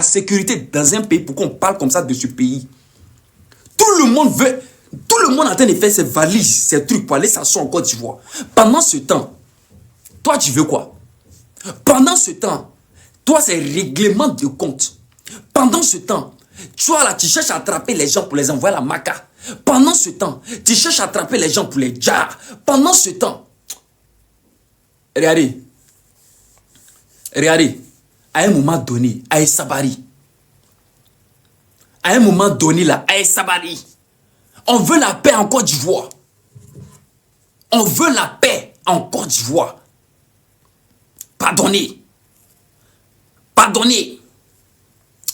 sécurité dans un pays, pourquoi on parle comme ça de ce pays? Tout le monde veut, tout le monde est en train de faire ses valises, ses trucs pour aller s'asseoir en Côte d'Ivoire. Pendant ce temps, toi tu veux quoi? Pendant ce temps, toi c'est règlement de compte. Pendant ce temps, toi là tu cherches à attraper les gens pour les envoyer à la Maca. Pendant ce temps, tu cherches à attraper les gens pour les jars. Pendant ce temps, regardez, à un moment donné, à Sabari, à un moment donné là, à Sabari, on veut la paix en Côte d'Ivoire. On veut la paix en Côte d'Ivoire. Pardonnez. Pardonnez.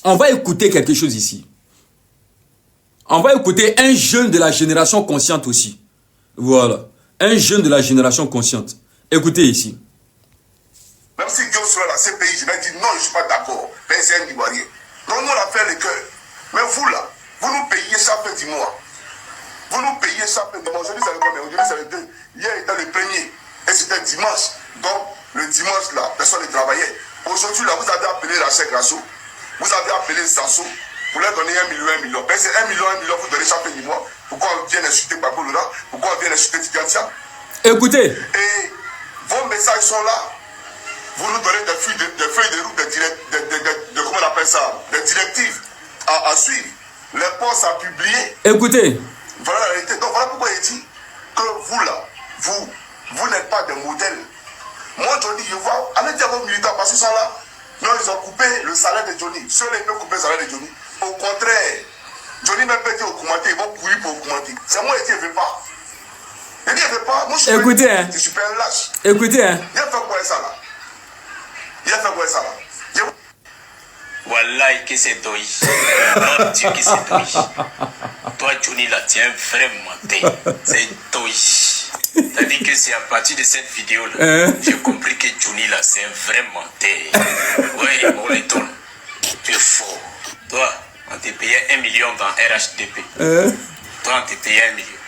On va écouter quelque chose ici. On va écouter un jeune de la génération consciente aussi. Voilà. Un jeune de la génération consciente. Écoutez ici. Même si Dieu sera dans ces pays, je vais dire non, je ne suis pas d'accord. Mais c'est un Ivoirien. Donc nous, on a fait le cœur. Mais vous là, vous nous payez chaque fin du mois. Vous nous payez chaque fin du mois. Aujourd'hui, c'est le premier. Aujourd'hui, c'est le 2. Hier, était le premier. Et c'était dimanche. Donc, le dimanche, là, personne ne travaillait. Aujourd'hui, là, vous avez appelé la chèque Rasso. Vous avez appelé Sasso. Pour leur donner 1 million, 1 million. Ben, c'est 1 million, vous donnez chaque fin du mois. Pourquoi on vient insulter Babou là? Pourquoi on vient insulter Tigantia? Écoutez. Et vos messages sont là. Vous nous donnez des feuilles de route, comment on appelle ça? Des directives à suivre. Les postes à publier. Écoutez. Voilà la réalité. Donc voilà pourquoi il dit que vous là, vous n'êtes pas des modèles. Moi, Johnny, je vois, allez dire à vos militants, parce qu'ils sont là. Non, ils ont coupé le salaire de Johnny. Ceux-là, ils peuvent couper le salaire de Johnny. Au contraire, Johnny même peut dire augmenter, ils vont courir pour augmenter. C'est moi qui ne veux pas. Il dit, il ne veut pas. Moi, je suis écoutez, hein. Je suis pas un lâche. Écoutez, hein. Il a fait quoi ça là? Il a fait quoi ça là? Wallahi que c'est toi. Non, Dieu que c'est toi. Toi, Johnny, là, tu es un vrai menteur. C'est toi. C'est-à-dire que c'est à partir de cette vidéo-là, j'ai compris que Johnny, là, c'est un vrai menteur. Oui, on les donne. Tu es faux. Toi, on te payait 1 million dans RHDP. Toi, on te payait 1 million.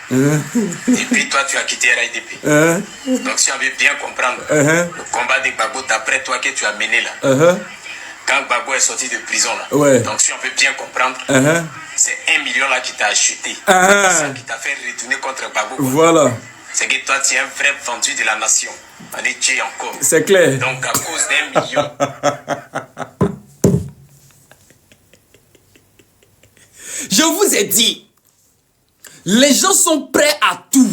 Et puis toi, tu as quitté RHDP. Donc, si on veut bien comprendre, le combat de Gbagbo, d'après toi que tu as mené là, quand Gbagbo est sorti de prison là, donc si on veut bien comprendre, c'est 1 million là qui t'a acheté. C'est ça qui t'a fait retourner contre Gbagbo. Voilà. C'est que toi, tu es un vrai vendu de la nation. On est tué encore. C'est clair. Donc, à cause d'1 million. Je vous ai dit, les gens sont prêts à tout.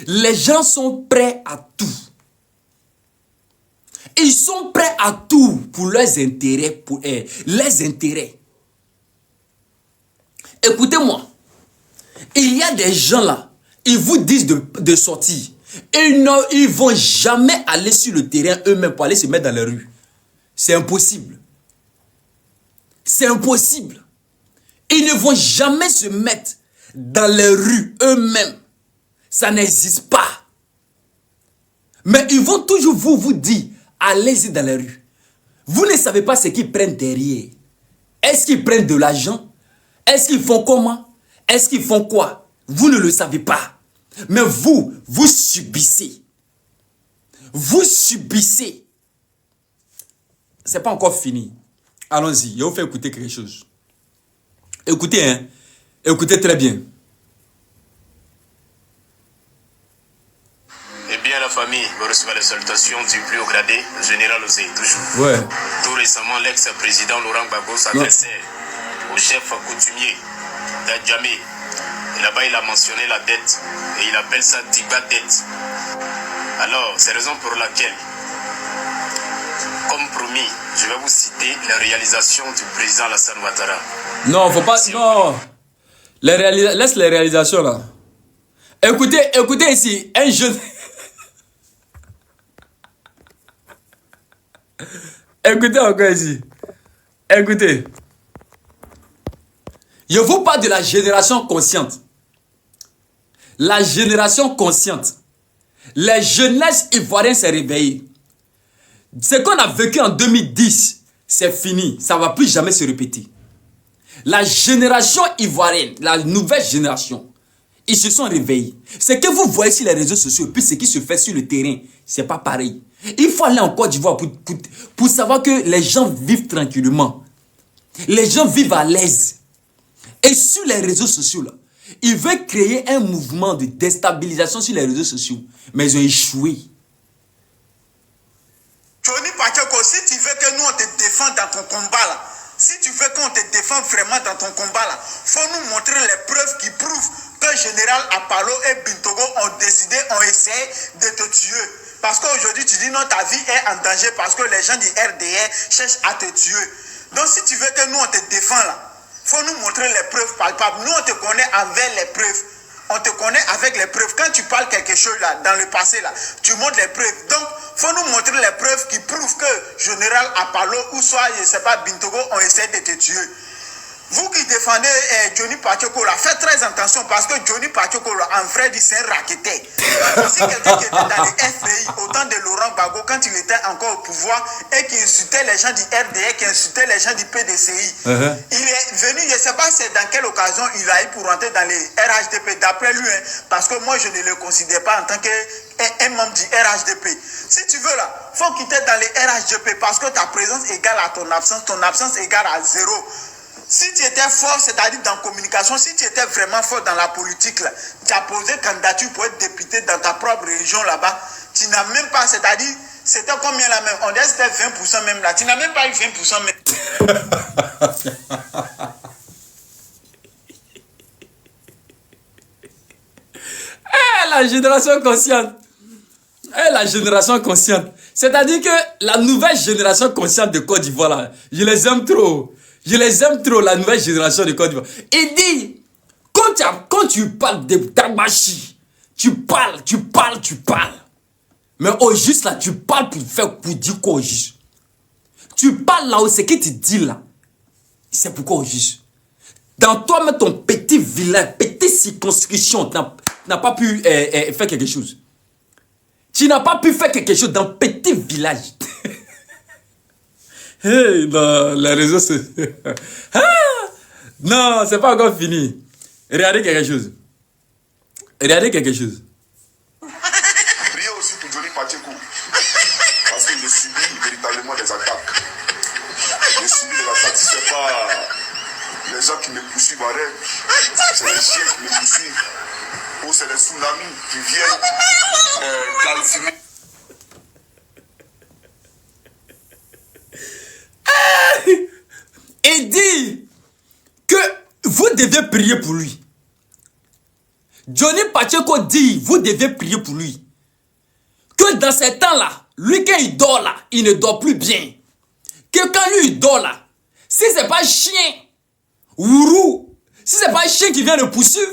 Les gens sont prêts à tout. Ils sont prêts à tout pour leurs intérêts. Pour les intérêts. Écoutez-moi. Il y a des gens là. Ils vous disent de sortir. Et non, ils ne vont jamais aller sur le terrain eux-mêmes pour aller se mettre dans les rues. C'est impossible. C'est impossible. Ils ne vont jamais se mettre dans les rues eux-mêmes. Ça n'existe pas. Mais ils vont toujours vous dire, allez-y dans les rues. Vous ne savez pas ce qu'ils prennent derrière. Est-ce qu'ils prennent de l'argent? Est-ce qu'ils font comment? Est-ce qu'ils font quoi? Vous ne le savez pas. Mais vous subissez. Vous subissez. C'est pas encore fini. Allons-y, je vous fais écouter quelque chose. Écoutez, hein. Écoutez très bien. Eh bien, la famille me reçoit les salutations du plus haut gradé, le général Osei, toujours. Ouais. Tout récemment, l'ex-président Laurent Gbagbo s'adressait au chef coutumier d'Adjamé. Et là-bas, il a mentionné la dette. Et il appelle ça Diba dette. Alors, c'est la raison pour laquelle, comme promis, je vais vous citer la réalisation du président Alassane Ouattara. Non, faut pas... Non. Laisse les réalisations là. Écoutez ici, un jeune... Écoutez encore ici. Écoutez. Je vous parle de la génération consciente. La génération consciente. Les jeunesses ivoiriennes s'est réveillées. Ce qu'on a vécu en 2010, c'est fini. Ça ne va plus jamais se répéter. La génération ivoirienne, la nouvelle génération, ils se sont réveillés. Ce que vous voyez sur les réseaux sociaux, puis ce qui se fait sur le terrain, c'est pas pareil. Il faut aller en Côte d'Ivoire pour savoir que les gens vivent tranquillement. Les gens vivent à l'aise. Et sur les réseaux sociaux, là, ils veulent créer un mouvement de déstabilisation sur les réseaux sociaux. Mais ils ont échoué. Johnny Pacheco, si tu veux que nous on te défende dans ton combat là, si tu veux qu'on te défende vraiment dans ton combat là, faut nous montrer les preuves qui prouvent que Général Apalo et Bintogo ont décidé, ont essayé de te tuer. Parce qu'aujourd'hui tu dis non, ta vie est en danger parce que les gens du RDR cherchent à te tuer. Donc si tu veux que nous on te défende là, faut nous montrer les preuves palpables. Nous on te connaît avec les preuves. On te connaît avec les preuves. Quand tu parles quelque chose là, dans le passé là, tu montres les preuves. Donc, faut nous montrer les preuves qui prouvent que Général Apalo ou soit, je sais pas, Bintogo ont essayé de te tuer. Vous qui défendez Johnny Pacheco là, faites très attention parce que Johnny Pacheco là, en vrai dit c'est un racketteur. Si quelqu'un qui était dans les FPI, au temps de Laurent Gbagbo, quand il était encore au pouvoir et qui insultait les gens du RDR, qui insultait les gens du PDCI, il est venu, je ne sais pas c'est dans quelle occasion il a eu pour rentrer dans les RHDP, d'après lui, hein, parce que moi je ne le considère pas en tant qu'un membre du RHDP. Si tu veux là, il faut quitter dans les RHDP parce que ta présence égale à ton absence égale à zéro. Si tu étais fort, c'est-à-dire dans la communication, si tu étais vraiment fort dans la politique, là, tu as posé candidature pour être député dans ta propre région là-bas, tu n'as même pas, c'est-à-dire, c'était combien là même? On dirait que c'était 20% même là. Tu n'as même pas eu 20% même. La génération consciente. La génération consciente. C'est-à-dire que la nouvelle génération consciente de Côte d'Ivoire, là, je les aime trop. Je les aime trop, la nouvelle génération de Côte d'Ivoire. Il dit, quand tu parles de Tabachi, tu parles. Mais au juste là, tu parles pour dire quoi au juste. Tu parles là où c'est que tu dis là. C'est pourquoi au juste. Dans toi-même, ton petit village, petite circonscription, tu n'as pas pu faire quelque chose. Tu n'as pas pu faire quelque chose dans petit village. Hey, non, les réseaux sociaux. Non, c'est pas encore fini. Regardez quelque chose. Priez aussi pour Johnny Pacheco. Parce que je subis véritablement des attaques. Je subis des attaques. Si c'est pas les gens qui me poursuivent en rêve, c'est les chiens qui me poursuivent. Ou c'est les tsunamis qui viennent calciner. Et dit que vous devez prier pour lui. Johnny Pacheco dit, vous devez prier pour lui. Que dans ces temps-là, lui quand il dort là, il ne dort plus bien. Que quand lui il dort là, si c'est pas chien, ourou, si c'est pas chien qui vient le poursuivre,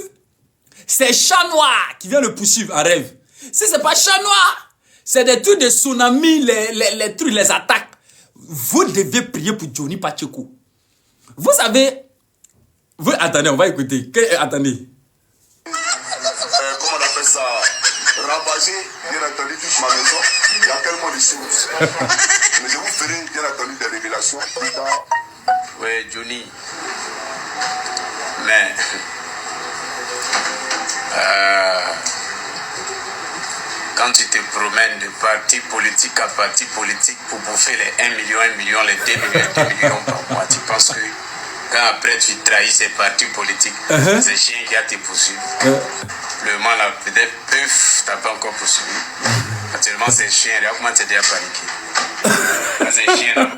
c'est chat noir qui vient le poursuivre en rêve. Si c'est pas chat noir, c'est des trucs de tsunami, les trucs, les attaques. Vous devez prier pour Johnny Pacheco. Vous savez, attendez, on va écouter. Attendez. Comment on appelle ça? Ravager, bien entendu, toute ma maison. Il y a tellement de choses. Mais je vous ferai, bien entendu, des révélations plus tard. Oui, Johnny. Mais... quand tu te promènes de parti politique à parti politique pour bouffer les 1 million, les 2 millions par mois, tu penses que quand après tu trahis ces partis politiques, c'est chien qui a te poursuivi. Le mal là, peut-être, t'as pas encore poursuivi. Actuellement, c'est chien, là, comment t'es déjà paniqué? C'est chien là.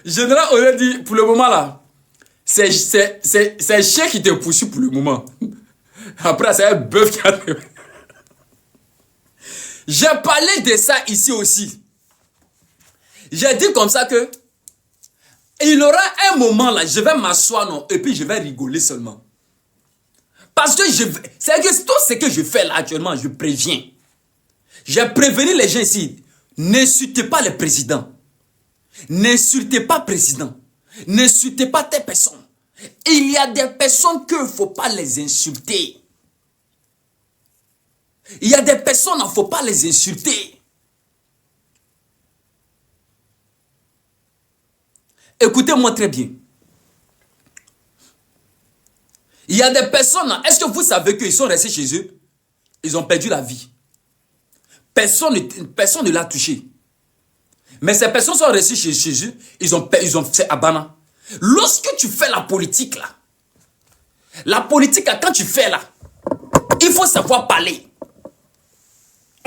Général Osé dit, pour le moment là, c'est chien qui te poursuit pour le moment. Après, c'est un bœuf qui a... J'ai parlé de ça ici aussi. J'ai dit comme ça que il y aura un moment là, je vais m'asseoir non, et puis je vais rigoler seulement. Parce que c'est que tout ce que je fais là actuellement, je préviens. J'ai prévenu les gens ici. N'insultez pas les présidents. N'insultez pas le président. N'insultez pas tes personnes. Il y a des personnes qu'il ne faut pas les insulter. Il y a des personnes, il ne faut pas les insulter. Écoutez-moi très bien. Il y a des personnes, est-ce que vous savez qu'ils sont restés chez eux? Ils ont perdu la vie. Personne ne l'a touché. Mais ces personnes sont restées chez eux. Ils ont fait Abana. Lorsque tu fais la politique là, quand tu fais là, il faut savoir parler.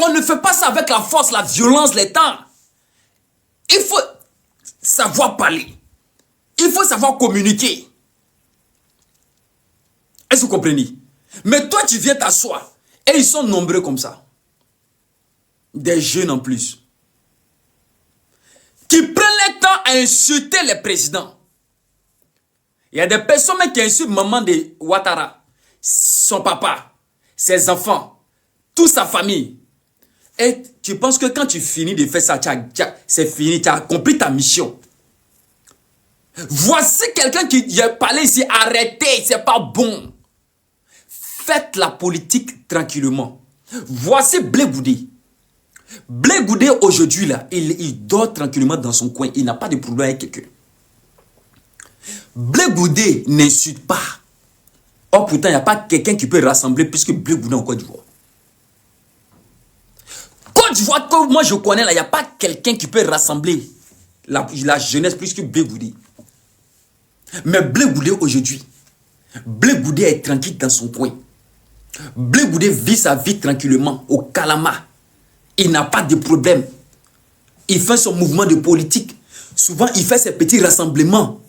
On ne fait pas ça avec la force, la violence, les temps. Il faut savoir parler. Il faut savoir communiquer. Est-ce que vous comprenez? Mais toi, tu viens t'asseoir. Et ils sont nombreux comme ça. Des jeunes en plus. Qui prennent le temps à insulter les présidents. Il y a des personnes qui insultent maman de Ouattara, son papa, ses enfants, toute sa famille. Et tu penses que quand tu finis de faire ça, c'est fini, tu as accompli ta mission. Voici quelqu'un qui a parlé ici, arrêtez, c'est pas bon. Faites la politique tranquillement. Voici Blé Goudé. Blé Goudé aujourd'hui là, il dort tranquillement dans son coin, il n'a pas de problème avec quelqu'un. Blé Goudé n'insulte pas. Or pourtant, il n'y a pas quelqu'un qui peut rassembler plus que Blé Goudé en Côte d'Ivoire. Côte d'Ivoire, que moi je connais là, il n'y a pas quelqu'un qui peut rassembler la jeunesse plus que Blé Goudé. Mais Blé Goudé aujourd'hui, Blé Goudé est tranquille dans son coin. Blé Goudé vit sa vie tranquillement au Kalama. Il n'a pas de problème. Il fait son mouvement de politique. Souvent, il fait ses petits rassemblements.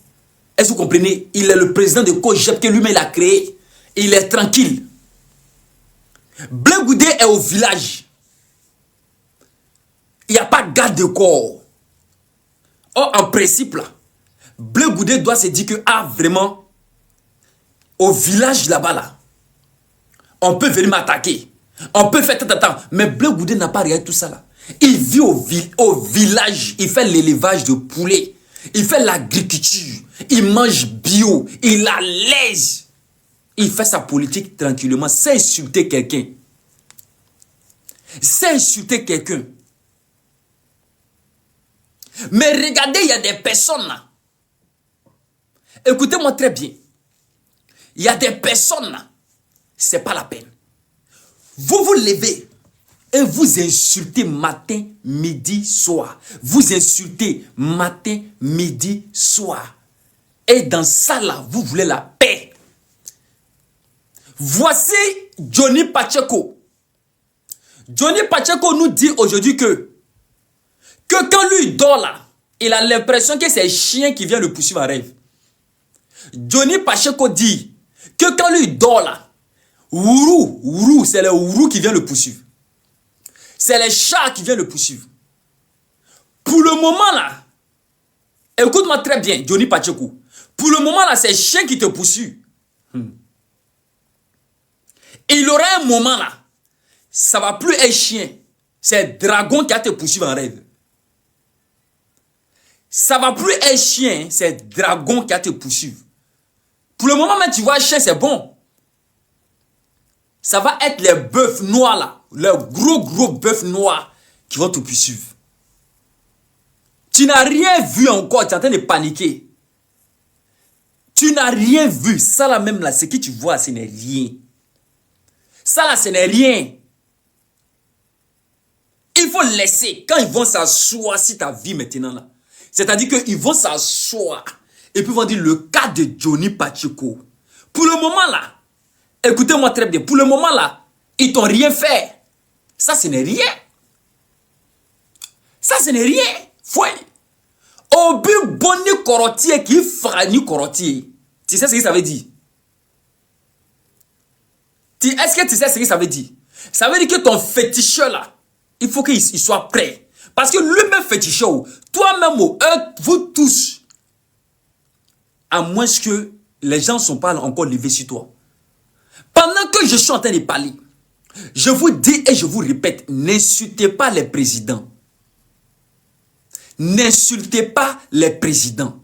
Est-ce que vous comprenez? Il est le président de COJEP que lui-même a créé. Il est tranquille. Blé Goudé est au village. Il n'y a pas de garde de corps. Or, en principe, là, Blé Goudé doit se dire que, vraiment, au village là-bas, là, on peut venir m'attaquer. On peut faire tant. Mais Blé Goudé n'a pas regardé tout ça là. Il vit au village. Il fait l'élevage de poulets. Il fait l'agriculture. Il mange bio. Il a l'aise. Il fait sa politique tranquillement sans insulter quelqu'un. Sans insulter quelqu'un. Mais regardez, il y a des personnes là. Écoutez-moi très bien. Il y a des personnes là. C'est pas la peine. Vous vous levez et vous insultez matin, midi, soir. Vous insultez matin, midi, soir. Et dans ça là, vous voulez la paix. Voici Johnny Pacheco. Johnny Pacheco nous dit aujourd'hui que quand lui dort là, il a l'impression que c'est un chien qui vient le poursuivre en rêve. Johnny Pacheco dit que quand lui dort là, Ourou, c'est le ourou qui vient le poursuivre. C'est les chats qui viennent le poursuivre. Pour le moment là, écoute-moi très bien, Johnny Pacheco. Pour le moment là, c'est chien qui te poursuit. Il y aura un moment là, ça va plus être chien. C'est dragon qui va te poursuivre en rêve. Ça va plus être chien, c'est dragon qui va te poursuivre. Pour le moment même, tu vois, chien, c'est bon. Ça va être les bœufs noirs là, les gros bœufs noirs qui vont te poursuivre. Tu n'as rien vu encore, tu es en train de paniquer. Tu n'as rien vu. Ça là même là, ce que tu vois, ce n'est rien. Ça là, ce n'est rien. Il faut laisser, quand ils vont s'asseoir sur ta vie maintenant là, c'est-à-dire qu'ils vont s'asseoir et puis ils vont dire le cas de Johnny Pacheco. Pour le moment là, écoutez-moi très bien, pour le moment là, ils t'ont rien fait. Ça, ce n'est rien. Ça, ce n'est rien. Foi. Obi boni korotier qui frani korotier. Tu sais ce que ça veut dire? Est-ce que tu sais ce que ça veut dire? Ça veut dire que ton féticheur là, il faut qu'il soit prêt. Parce que lui-même féticheur, toi-même, vous tous, à moins que les gens ne sont pas encore levés sur toi. Pendant que je suis en train de parler, je vous dis et je vous répète, n'insultez pas les présidents. N'insultez pas les présidents.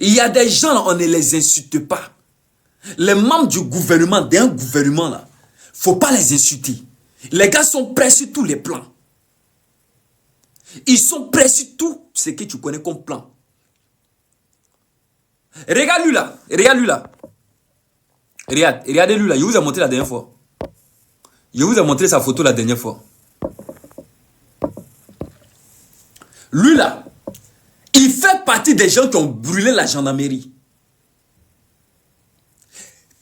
Il y a des gens, on ne les insulte pas. Les membres du gouvernement, d'un gouvernement là, faut pas les insulter. Les gars sont prêts sur tous les plans. Ils sont prêts sur tout ce que tu connais comme plan. Regarde-lui là, regarde-lui là. Regardez-lui là, je vous ai montré la dernière fois. Je vous ai montré sa photo la dernière fois. Lui là, il fait partie des gens qui ont brûlé la gendarmerie.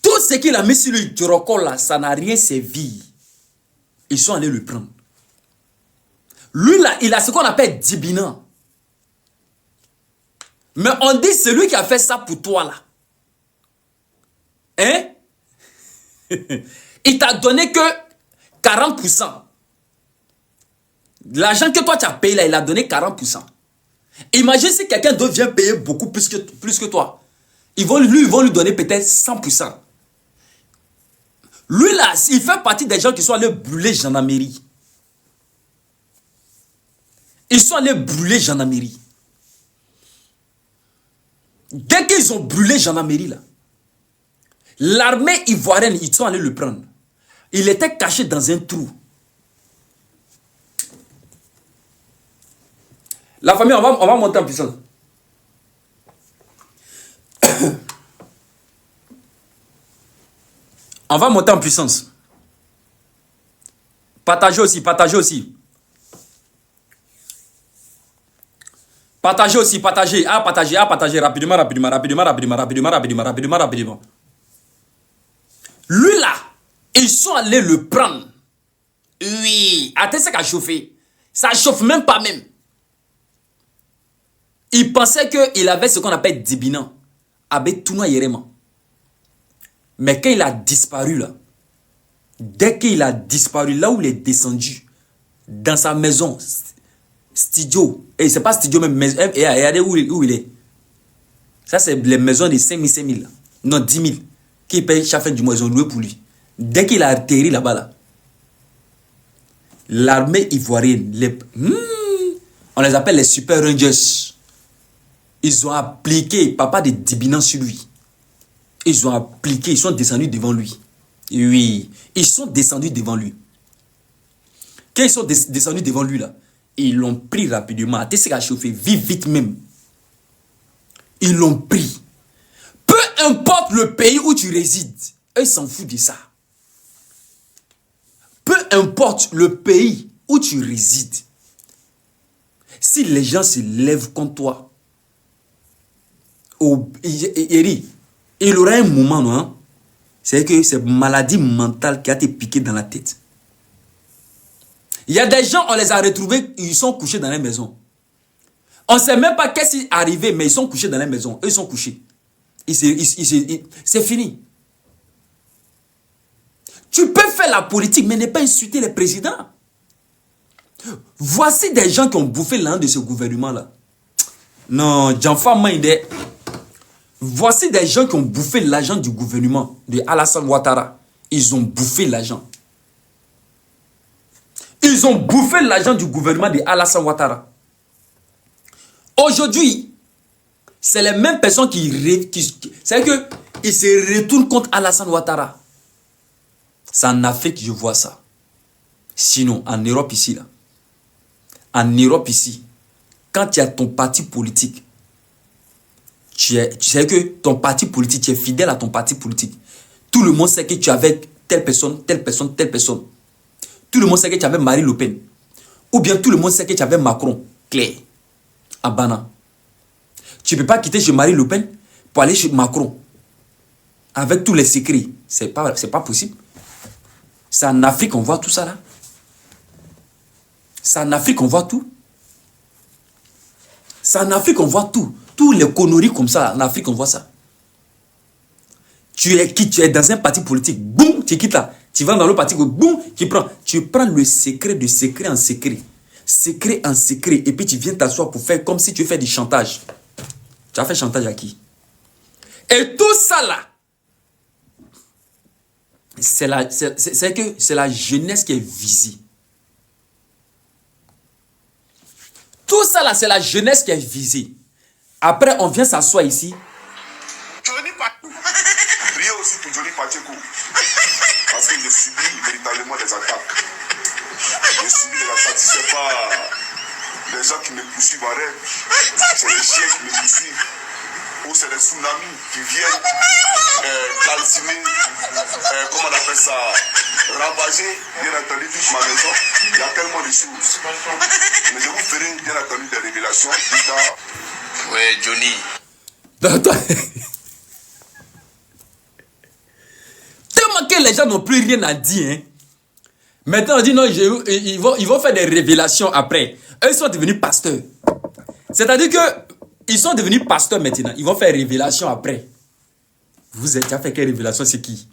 Tout ce qu'il a mis sur le Djoroko là, ça n'a rien servi. Ils sont allés le prendre. Lui là, il a ce qu'on appelle Dibina. Mais on dit c'est lui qui a fait ça pour toi là. Hein? Il t'a donné que 40%. L'argent que toi tu as payé là, il a donné 40%. Imagine si quelqu'un d'autre vient payer beaucoup plus que toi. Ils vont lui donner peut-être 100%. Lui là, il fait partie des gens qui sont allés brûler gendarmerie. Ils sont allés brûler gendarmerie. Dès qu'ils ont brûlé gendarmerie là, l'armée ivoirienne, ils sont allés le prendre. Il était caché dans un trou. La famille, on va monter en puissance. On va monter en puissance. Partagez aussi, partagez aussi. Partagez aussi, partagez. Partagez, rapidement. Lui là, ils sont allés le prendre. Oui, attends, ça a chauffé. Ça chauffe même pas même. Il pensait qu'il avait ce qu'on appelle Dibina. Avec Touna Yerema. Mais quand il a disparu là, dès qu'il a disparu, là où il est descendu, dans sa maison, studio, et c'est pas studio même, regardez où il est. Ça c'est les maisons de 5 000, non 10 000, qui payent chaque fin du mois, ils ont loué pour lui. Dès qu'il a atterri là-bas, là, l'armée ivoirienne, on les appelle les Super Rangers. Ils ont appliqué papa de Dibina sur lui. Ils ont appliqué, ils sont descendus devant lui. Oui, ils sont descendus devant lui. Quand ils sont descendus devant lui là, ils l'ont pris rapidement. Attends, c'est qu'à chauffer, vite même. Ils l'ont pris. Peu importe le pays où tu résides, eux ils s'en foutent de ça. Peu importe le pays où tu résides, si les gens se lèvent contre toi, il aura un moment, non? C'est que c'est maladie mentale qui a été piquée dans la tête. Il y a des gens, on les a retrouvés, ils sont couchés dans la maison. On ne sait même pas qu'est-ce qui est arrivé, mais ils sont couchés dans la maison. Eux, ils sont couchés. C'est fini. Tu peux faire la politique, mais ne pas insulter les présidents. Voici des gens qui ont bouffé l'argent de ce gouvernement-là. Non, Janfa Maïde. Voici des gens qui ont bouffé l'argent du gouvernement de Alassane Ouattara. Ils ont bouffé l'argent. Ils ont bouffé l'argent du gouvernement de Alassane Ouattara. Aujourd'hui, c'est les mêmes personnes c'est que ils se retournent contre Alassane Ouattara. C'est en Afrique que je vois ça. Sinon, en Europe ici, là. En Europe ici, quand tu as ton parti politique, tu sais que ton parti politique, tu es fidèle à ton parti politique. Tout le monde sait que tu es avec telle personne. Tout le monde sait que tu avais Marine Le Pen. Ou bien tout le monde sait que tu avais Macron, Claire, Abana. Tu ne peux pas quitter chez Marine Le Pen pour aller chez Macron. Avec tous les secrets. C'est pas possible. C'est en Afrique qu'on voit tout ça là. C'est en Afrique qu'on voit tout. C'est en Afrique qu'on voit tout. Tous les conneries comme ça, en Afrique, on voit ça. Tu es dans un parti politique, boum, tu quittes là. Tu vas dans le parti, boum, tu prends le secret de secret en secret. Secret en secret. Et puis tu viens t'asseoir pour faire comme si tu fais du chantage. Tu as fait chantage à qui? Et tout ça là, c'est la jeunesse qui est visée. Tout ça là, c'est la jeunesse qui est visée. Après, on vient s'asseoir ici. Priez aussi pour Johnny Pacheco. Parce que je subis véritablement des attaques. Je subis des attaques. Ce n'est pas les gens qui me poursuivent en rêve. C'est les chiens qui me poursuivent. ou c'est des tsunamis qui viennent calciner, comment on appelle ça, ravager, bien entendu, toute ma maison. Il y a tellement de choses. Mais je vous ferai, bien entendu, des révélations plus tard. Ouais, Johnny. Tellement que les gens n'ont plus rien à dire. Hein. Maintenant, on dit non, ils vont faire des révélations après. Eux, ils sont devenus pasteurs. C'est-à-dire que ils sont devenus pasteurs maintenant. Ils vont faire révélation après. Vous êtes déjà fait quelle révélation, c'est qui?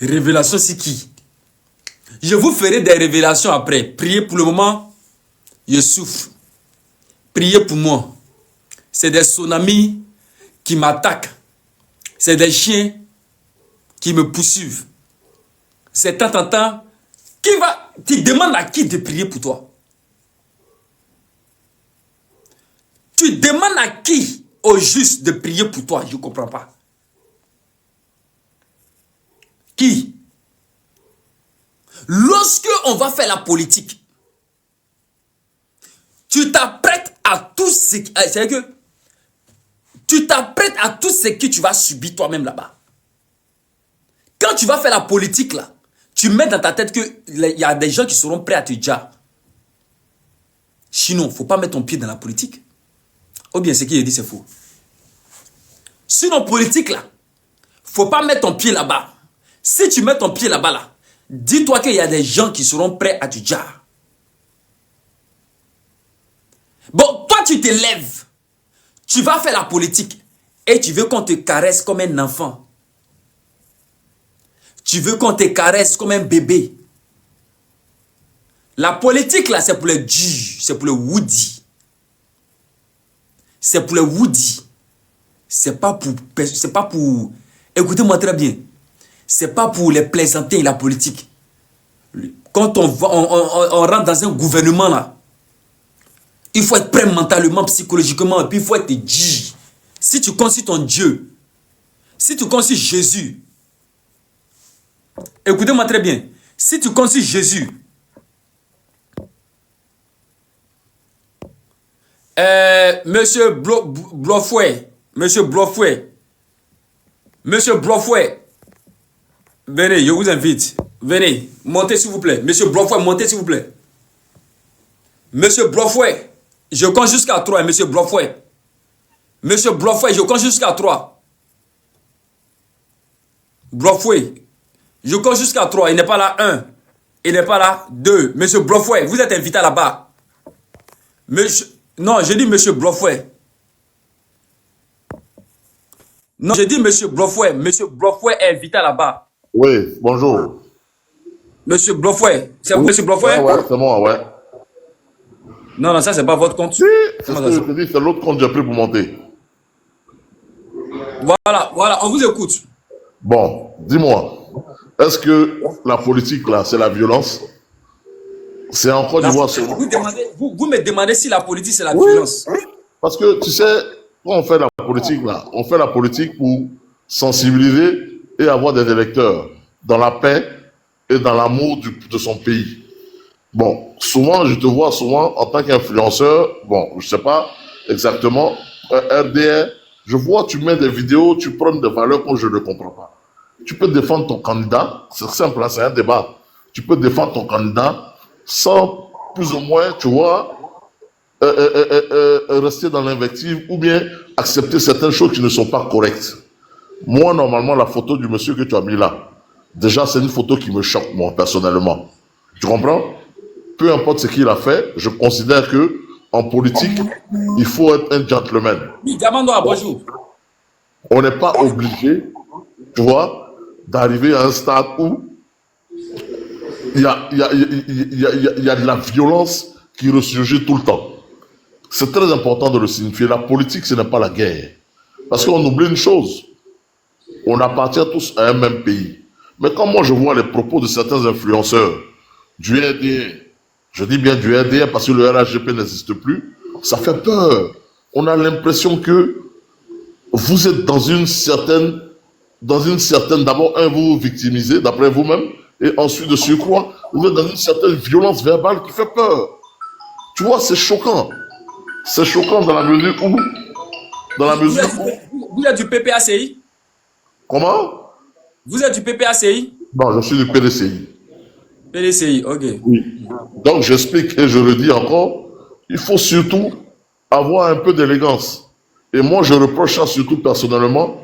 Révélation, c'est qui? Je vous ferai des révélations après. Priez pour le moment. Je souffre. Priez pour moi. C'est des tsunamis qui m'attaquent. C'est des chiens qui me poursuivent. C'est tant. Tu demandes à qui de prier pour toi? Tu demandes à qui, au juste, de prier pour toi? Je ne comprends pas. Qui? Lorsque on va faire la politique, tu t'apprêtes à tout ce qui... C'est-à-dire que tu t'apprêtes à tout ce que tu vas subir toi-même là-bas. Quand tu vas faire la politique là, tu mets dans ta tête qu'il y a des gens qui seront prêts à te dire. Sinon, il ne faut pas mettre ton pied dans la politique. Ou bien ce qu'il dit, c'est faux. Sinon, politique là, il ne faut pas mettre ton pied là-bas. Si tu mets ton pied là-bas, là, dis-toi qu'il y a des gens qui seront prêts à te dire. Bon, toi, tu te lèves. Tu vas faire la politique. Et tu veux qu'on te caresse comme un enfant. Tu veux qu'on te caresse comme un bébé. La politique, là, c'est pour les djus. C'est pour les woody. C'est pour les woody. C'est pas pour... Écoutez-moi très bien. C'est pas pour les plaisanter, la politique. Quand on rentre dans un gouvernement, là, il faut être prêt mentalement, psychologiquement, et puis il faut être dji. Si tu considères ton Dieu, si tu considères Jésus, écoutez-moi très bien, si tu considères Jésus, Monsieur Blofouet, venez, je vous invite. Venez, montez s'il vous plaît. Monsieur Blofouet, montez s'il vous plaît. Monsieur Blofouet, je compte jusqu'à 3, monsieur Blofouet. Monsieur Blofouet, je compte jusqu'à 3. Blofouet, je compte jusqu'à 3. Il n'est pas là 1. Il n'est pas là 2. Monsieur Blofouet, vous êtes invité là-bas. Monsieur... Non, je dis monsieur Blofouet. Non, je dis monsieur Blofouet. Monsieur Blofouet est invité là-bas. Oui, bonjour. Monsieur Blofouet. C'est vous, monsieur Blofouet? Ouais, c'est moi, ouais. Non, ça, c'est pas votre compte. Si, c'est ce que je te dis, c'est l'autre compte que j'ai pris pour monter. Voilà, on vous écoute. Bon, dis-moi, est-ce que la politique, là, c'est la violence? C'est en Côte d'Ivoire seulement. Vous me demandez si la politique, c'est la violence. Parce que, tu sais, quand on fait la politique, là, on fait la politique pour sensibiliser et avoir des électeurs dans la paix et dans l'amour de son pays. Bon, souvent, je te vois souvent en tant qu'influenceur, bon, je sais pas exactement, RDR, je vois, tu mets des vidéos, tu prends des valeurs que je ne comprends pas. Tu peux défendre ton candidat, c'est simple, hein, c'est un débat. Tu peux défendre ton candidat sans, plus ou moins, tu vois, rester dans l'invective ou bien accepter certaines choses qui ne sont pas correctes. Moi, normalement, la photo du monsieur que tu as mis là, déjà, c'est une photo qui me choque, moi, personnellement. Tu comprends? Peu importe ce qu'il a fait, je considère que en politique, il faut être un gentleman. Bonjour. On n'est pas obligé, tu vois, d'arriver à un stade où il y a de la violence qui ressurgit tout le temps. C'est très important de le signifier. La politique, ce n'est pas la guerre. Parce qu'on oublie une chose. On appartient tous à un même pays. Mais quand moi je vois les propos de certains influenceurs du RDR, je dis bien du RDR parce que le RHGP n'existe plus, ça fait peur. On a l'impression que vous êtes dans une certaine, d'abord, vous vous victimisez, d'après vous-même, et ensuite de surcroît, vous êtes dans une certaine violence verbale qui fait peur. Tu vois, c'est choquant. C'est choquant dans la mesure où... êtes du PPACI? Comment? Vous êtes du PPACI? Non, je suis du PDCI. PDCI, ok. Oui. Donc j'explique et je le dis encore, il faut surtout avoir un peu d'élégance. Et moi, je reproche ça surtout personnellement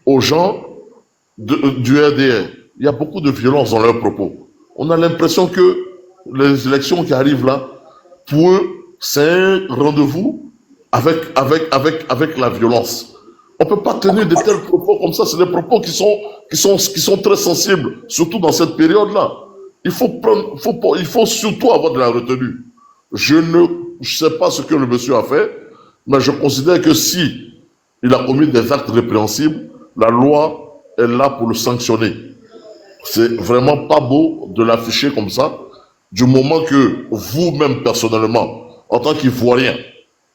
aux gens du RDR. Il y a beaucoup de violence dans leurs propos. On a l'impression que les élections qui arrivent là, pour eux, c'est un rendez-vous avec la violence. On ne peut pas tenir de tels propos comme ça. C'est des propos qui sont très sensibles, surtout dans cette période-là. Il faut surtout avoir de la retenue. Je ne sais pas ce que le monsieur a fait, mais je considère que si il a commis des actes répréhensibles, la loi est là pour le sanctionner. C'est vraiment pas beau de l'afficher comme ça, du moment que vous-même personnellement, en tant qu'Ivoirien,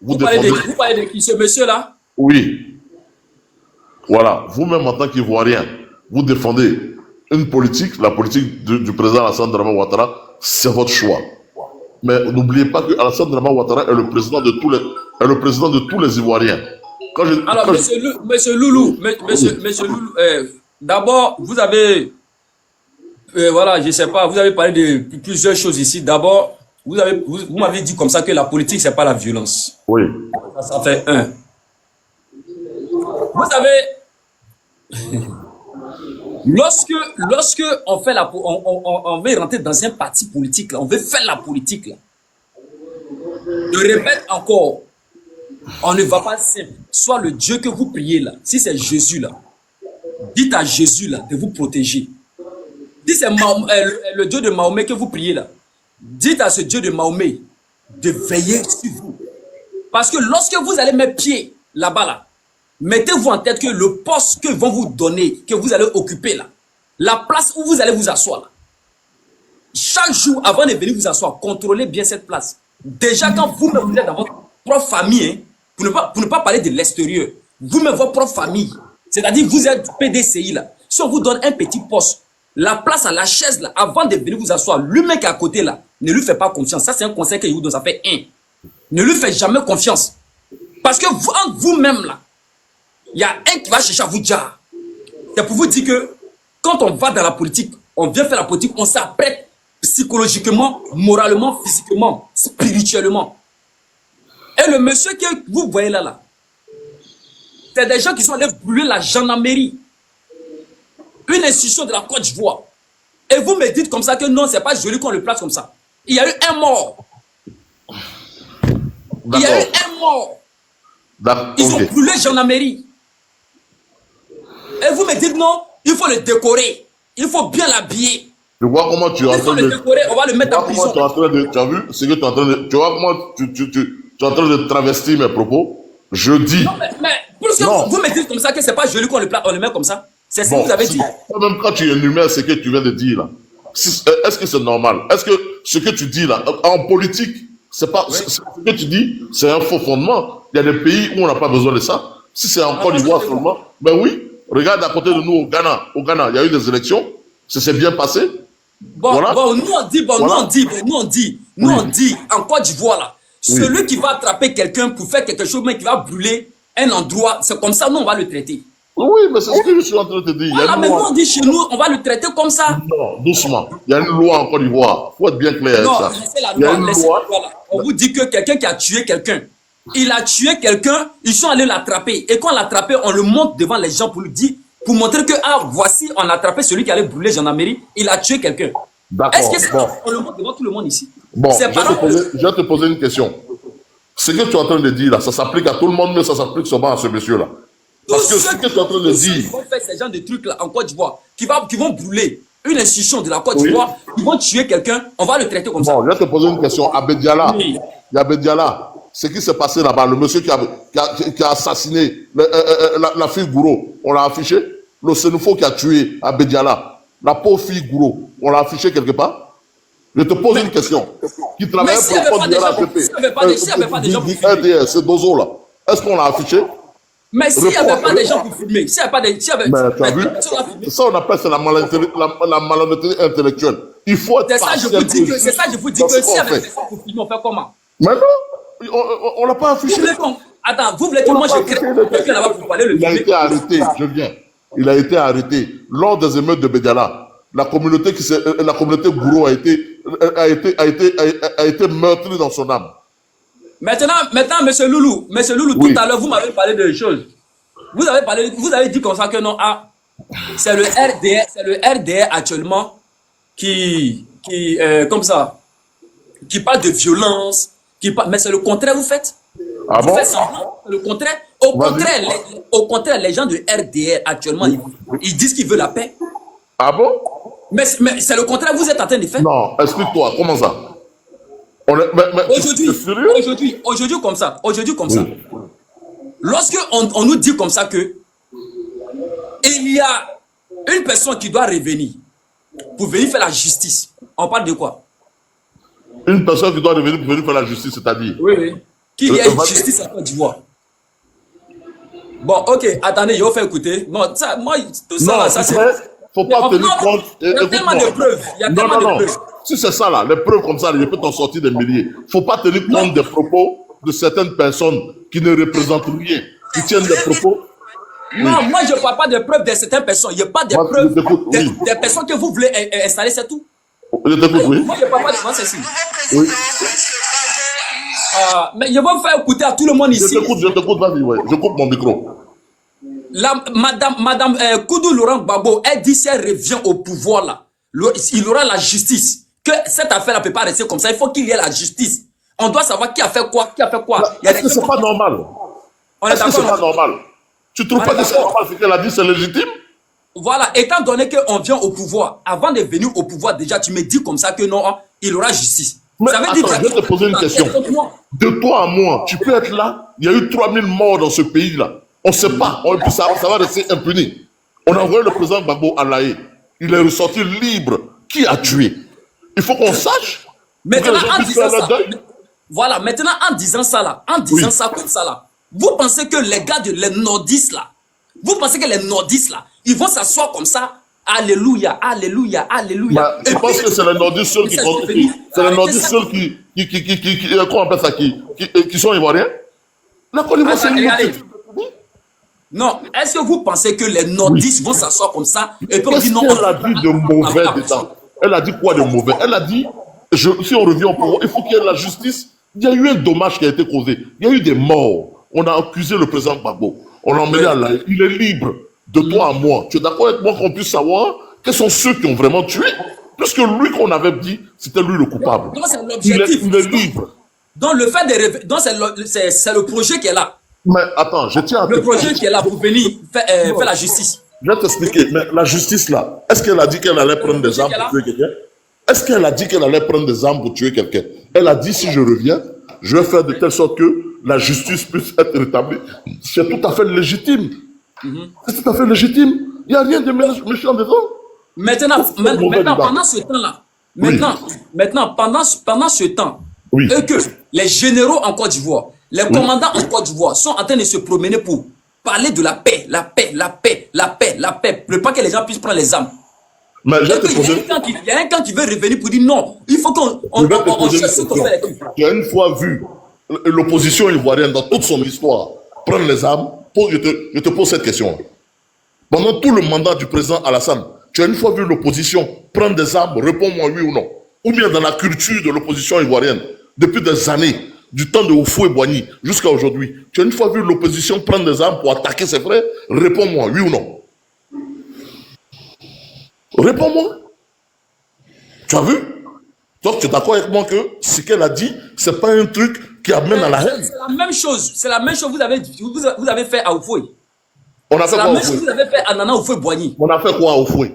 vous parlez de qui, ce monsieur-là? Oui. Voilà, vous-même en tant qu'Ivoirien, vous défendez une politique, la politique du président Alassane Dramane Ouattara, c'est votre choix. Mais n'oubliez pas que Alassane Dramane Ouattara est le président de tous les Ivoiriens. Monsieur Loulou, d'abord, vous avez, voilà, je sais pas, vous avez parlé de plusieurs choses ici. D'abord, vous m'avez dit comme ça que la politique, c'est pas la violence. Oui. Ça fait un. Vous savez, lorsque on fait on veut rentrer dans un parti politique, là, on veut faire la politique, là. Je répète encore, on ne va pas simple. Soit le Dieu que vous priez là, si c'est Jésus là, dites à Jésus là de vous protéger. Si c'est le Dieu de Mahomet que vous priez là, dites à ce Dieu de Mahomet de veiller sur vous. Parce que lorsque vous allez mettre pied là-bas là, mettez-vous en tête que le poste que vont vous donner, que vous allez occuper là, la place où vous allez vous asseoir là, chaque jour avant de venir vous asseoir, contrôlez bien cette place. Déjà quand vous-même vous êtes dans votre propre famille, hein, pour ne pas parler de l'extérieur, vous-même votre propre famille, c'est-à-dire vous êtes PDCI là, si on vous donne un petit poste, la place à la chaise là, avant de venir vous asseoir, lui-même qui est à côté là, ne lui fait pas confiance. Ça c'est un conseil que je vous donne, ça fait un. Ne lui faites jamais confiance. Parce que vous-même là, il y a un qui va chercher à vous dire. C'est pour vous dire que quand on va dans la politique, on vient faire la politique, on s'apprête psychologiquement, moralement, physiquement, spirituellement. Et le monsieur que vous voyez là, c'est des gens qui sont allés brûler la gendarmerie. Une institution de la Côte d'Ivoire. Et vous me dites comme ça que non, c'est pas joli qu'on le place comme ça. Il y a eu un mort. Il y a eu un mort. Ils ont brûlé gendarmerie. Et vous me dites non, il faut le décorer. Il faut bien l'habiller. Je vois comment tu es en train de... décorer, on va le mettre en prison. Tu as vu ce que tu es en train de... Tu vois comment tu es en train de travestir mes propos. Je dis... Non, mais plus que vous me dites comme ça que c'est pas joli qu'on le met comme ça. C'est ce que vous avez dit. Même quand tu énumères ce que tu viens de dire là, est-ce que c'est normal? Est-ce que ce que tu dis là, en politique, c'est pas... Oui. Ce que tu dis, c'est un faux fondement. Il y a des pays où on n'a pas besoin de ça. Si c'est en Côte d'Ivoire seulement, ben oui. Regarde à côté de nous, au Ghana. Au Ghana, il y a eu des élections. Ça s'est bien passé. Bon, voilà. Nous on dit, en Côte d'Ivoire là, celui qui va attraper quelqu'un pour faire quelque chose, mais qui va brûler un endroit, c'est comme ça, nous on va le traiter. Oui, mais c'est ce que je suis en train de te dire. Voilà, mais nous on dit chez nous, on va le traiter comme ça. Non, doucement. Il y a une loi en Côte d'Ivoire. Il faut être bien clair avec ça. Laissez la loi. On vous dit que quelqu'un qui a tué quelqu'un, il a tué quelqu'un, ils sont allés l'attraper. Et quand on l'a attrapé, on le montre devant les gens pour lui dire, pour montrer que, ah, voici, on a attrapé celui qui allait brûler gendarmerie, il a tué quelqu'un. D'accord. Est-ce que c'est on le montre devant tout le monde ici? Bon, je vais te poser une question. Ce que tu es en train de dire là, ça s'applique à tout le monde, mais ça s'applique seulement à ce monsieur-là. Parce que ce que tu es en train de dire... Ils vont faire ces genres de trucs là en Côte d'Ivoire, qui vont brûler une institution de la Côte d'Ivoire, ils vont tuer quelqu'un, on va le traiter comme ça. Bon, je vais te poser une question. Abediala, il y a Abediala. Ce qui s'est passé là-bas, le monsieur qui a assassiné la fille Gouro, on l'a affiché. Le Sénoufo qui a tué Abediala, la pauvre fille Gouro, on l'a affiché quelque part. Je te pose une question. Qui travaille pour le compte de la RATP. S'il n'y avait pas des gens pour filmer. RDS, c'est Dozo là. Est-ce qu'on l'a affiché? Mais s'il n'y avait pas des gens pour filmer, s'il n'y avait pas des... Mais tu as vu? C'est ça on appelle la malhonnêteté intellectuelle. Il faut être patient. C'est ça je vous dis que s'il y avait des gens pour filmer, on fait comment? Mais non, on l'a pas affiché. Attends, vous voulez que moi je crée là-bas pour parler le Il a filmer? été arrêté, je viens. Il a été arrêté lors des émeutes de Bédiala. La communauté Gouro a été meurtrie dans son âme. Maintenant, monsieur Loulou, Oui. tout à l'heure, vous m'avez parlé de choses. Vous avez dit comme ça que non, c'est le RDR actuellement qui comme ça, qui parle de violence, mais c'est le contraire vous faites. Ah Vous bon? faites semblant, le contraire. Au contraire, les gens de RDR actuellement, ils disent qu'ils veulent la paix. Ah bon? Mais c'est le contraire, vous êtes en train de faire. Non, explique-toi, comment ça? Aujourd'hui, c'est sérieux? aujourd'hui comme ça, lorsque on nous dit comme ça que il y a une personne qui doit revenir pour venir faire la justice, on parle de quoi? Une personne qui doit revenir pour venir faire la justice, c'est-à-dire? Oui. Qu'il y ait une justice à Côte d'Ivoire. Bon, ok, attendez, je vais faire écouter. Non, ça, moi, tout ça, Non, là, ça c'est. faut pas tenir compte. Il y a tellement de preuves. Il y a tellement de preuves. Si c'est ça là, les preuves comme ça, je peux t'en sortir des milliers. Faut pas tenir compte des propos de certaines personnes qui ne représentent rien, qui tiennent des propos. Non, moi je ne parle pas de preuves de certaines personnes. Je parle des Moi, preuves je t'écoute, oui. des personnes que vous voulez installer, c'est tout. Je t'écoute, oui. Moi je ne parle pas de moi, c'est ça. Oui. Mais je vais vous faire écouter à tout le monde Je ici. t'écoute, vas-y, ouais. Je coupe mon micro. Madame Koudou Laurent Gbagbo, elle dit si elle revient au pouvoir là, il aura la justice. Que cette affaire ne peut pas rester comme ça. Il faut qu'il y ait la justice. On doit savoir qui a fait quoi, Est-ce que c'est pas normal? Est-ce que c'est pas normal? Tu trouves pas que c'est normal ce qu'elle a dit, c'est légitime? Voilà, étant donné qu'on vient au pouvoir, avant de venir au pouvoir, déjà, tu me dis comme ça que non, il aura justice. Mais Ça veut attends, dire je vais te poser une question. De toi à moi, tu peux être là. Il y a eu 3000 morts dans ce pays-là. On ne sait pas. Ça va rester impuni. On a envoyé le président Gbagbo à La Haye. Il est ressorti libre. Qui a tué? Il faut qu'on sache. Maintenant, en disant ça, voilà, maintenant, en disant ça là, en disant ça comme ça là, vous pensez que les gars les nordistes là, ils vont s'asseoir comme ça, alléluia, alléluia, alléluia. Je pense que c'est les nordistes seuls c'est les nordistes seuls comment on appelle ça, qui sont ivoiriens. La Côte d'Ivoire, c'est non, est-ce que vous pensez que les nordistes vont s'asseoir comme ça et puis on dit non? Qu'est-ce qu'elle a dit de mauvais dedans? Elle a dit quoi de mauvais? Elle a dit, si on revient au pouvoir, il faut qu'il y ait la justice. Il y a eu un dommage qui a été causé. Il y a eu des morts. On a accusé le président Gbagbo. On l'a emmené à La Haye. Il est libre. De toi à moi. Tu es d'accord avec moi qu'on puisse savoir quels sont ceux qui ont vraiment tué? Puisque lui qu'on avait dit, c'était lui le coupable. Donc c'est l'objectif. Il est libre. Donc le fait de... Donc c'est le projet qui est là. Mais attends, je tiens à le projet qui est là pour venir faire la justice. Je vais t'expliquer. Mais la justice là, est-ce qu'elle a dit qu'elle allait prendre des armes pour tuer quelqu'un? Est-ce qu'elle a dit qu'elle allait prendre des armes pour tuer quelqu'un? Elle a dit, si je reviens, je vais faire de telle sorte que la justice puisse être rétablie. C'est tout à fait légitime. C'est tout à fait légitime. Il n'y a rien de méchant dedans. Maintenant, pendant ce temps-là, pendant ce temps, et que les généraux en Côte d'Ivoire, les commandants en Côte d'Ivoire sont en train de se promener pour parler de la paix, pas que les gens puissent prendre les armes. Mais il y a un camp qui veut revenir pour dire non, il faut qu'on cherche ce qu'on fait. Tu as une fois vu l'opposition ivoirienne dans toute son histoire prendre les armes? Je te pose cette question. Pendant tout le mandat du président Alassane, tu as une fois vu l'opposition prendre des armes? Réponds-moi oui ou non. Ou bien dans la culture de l'opposition ivoirienne, depuis des années, du temps de Houphouët-Boigny jusqu'à aujourd'hui, tu as une fois vu l'opposition prendre des armes pour attaquer ses frères? Réponds-moi oui ou non. Réponds-moi. Tu as vu? Donc tu es d'accord avec moi que ce qu'elle a dit, c'est pas un truc qui amène à la haine. C'est la même chose. C'est la même chose que vous avez fait à Houphouët. On a fait quoi à Houphouët? Vous avez fait à Nana Houphouët-Boigny. On a fait quoi à Houphouët?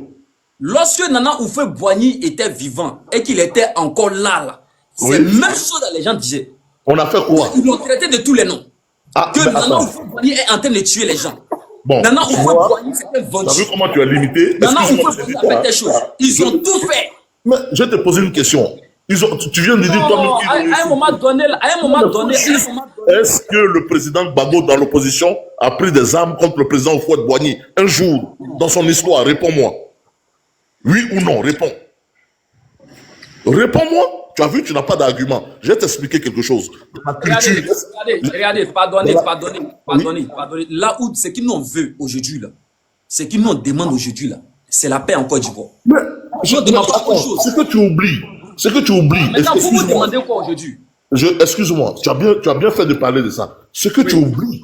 Lorsque Nana Houphouët-Boigny était vivant et qu'il était encore là, c'est la même chose que les gens disaient. On a fait quoi? Ils l'ont traité de tous les noms. Que Nana Houphouët-Boigny est en train de tuer les gens. Bon, Nana Houphouët-Boigny c'était vendu. Tu as vu comment tu es limité? Nana Houphouët-Boigny a fait des choses. Ils ont tout fait. Mais je vais te poser une question. Tu viens de dire toi-même à un moment donné, est-ce que le président Gbagbo dans l'opposition a pris des armes contre le président Houphouët-Boigny un jour dans son histoire? Réponds-moi. Oui ou non? Réponds. Réponds-moi. Tu as vu, tu n'as pas d'argument. Je vais t'expliquer quelque chose. Regardez, pardonnez. Là où, ce qu'ils nous veut aujourd'hui, là, ce qu'ils nous demandent aujourd'hui, là, c'est la paix en Côte d'Ivoire. Mais je demande pas autre chose. Ce que tu oublies. Maintenant, vous me demandez quoi aujourd'hui? Excuse-moi, tu as bien fait de parler de ça. Ce que tu oublies,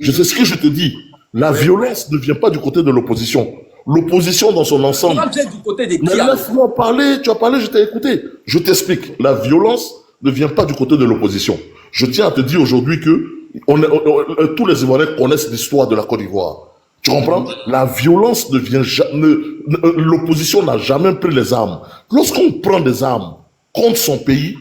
c'est ce que je te dis. La violence ne vient pas du côté de l'opposition. L'opposition dans son ensemble. Du côté des mais laisse-moi parler, tu as parlé, je t'ai écouté. Je t'explique. La violence ne vient pas du côté de l'opposition. Je tiens à te dire aujourd'hui que tous les Ivoiriens connaissent l'histoire de la Côte d'Ivoire. Tu comprends? La violence ne vient jamais. L'opposition n'a jamais pris les armes. Lorsqu'on prend des armes contre son pays,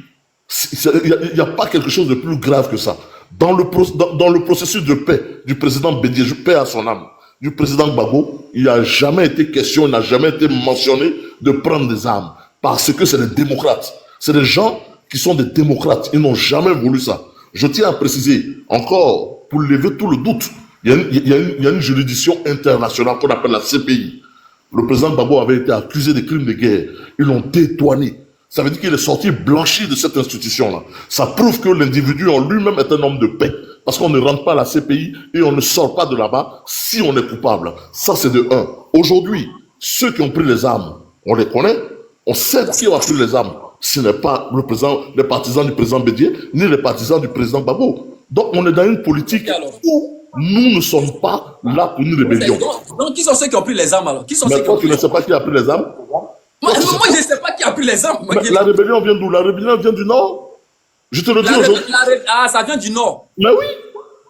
il n'y a pas quelque chose de plus grave que ça. Dans le processus de paix du président Bédié, paix à son âme, du président Gbagbo, il n'a jamais été question, il n'a jamais été mentionné de prendre des armes. Parce que c'est des démocrates. C'est des gens qui sont des démocrates. Ils n'ont jamais voulu ça. Je tiens à préciser, encore, pour lever tout le doute, il y a une juridiction internationale qu'on appelle la CPI. Le président Gbagbo avait été accusé de crimes de guerre. Ils l'ont dédouané. Ça veut dire qu'il est sorti blanchi de cette institution-là. Ça prouve que l'individu en lui-même est un homme de paix. Parce qu'on ne rentre pas à la CPI et on ne sort pas de là-bas si on est coupable. Ça, c'est de un. Aujourd'hui, ceux qui ont pris les armes, on les connaît, on sait qui a pris les armes. Ce n'est pas les partisans du président Bédié, ni les partisans du président Gbagbo. Donc, on est dans une politique où nous ne sommes pas là pour une rébellion. Donc, qui sont ceux qui ont pris les armes alors? Mais toi, tu ne sais pas qui a pris les armes? Moi, je ne sais pas qui a pris les armes. La rébellion vient d'où? La rébellion vient du Nord. Je te le dis aujourd'hui. Ah, ça vient du Nord. Mais oui.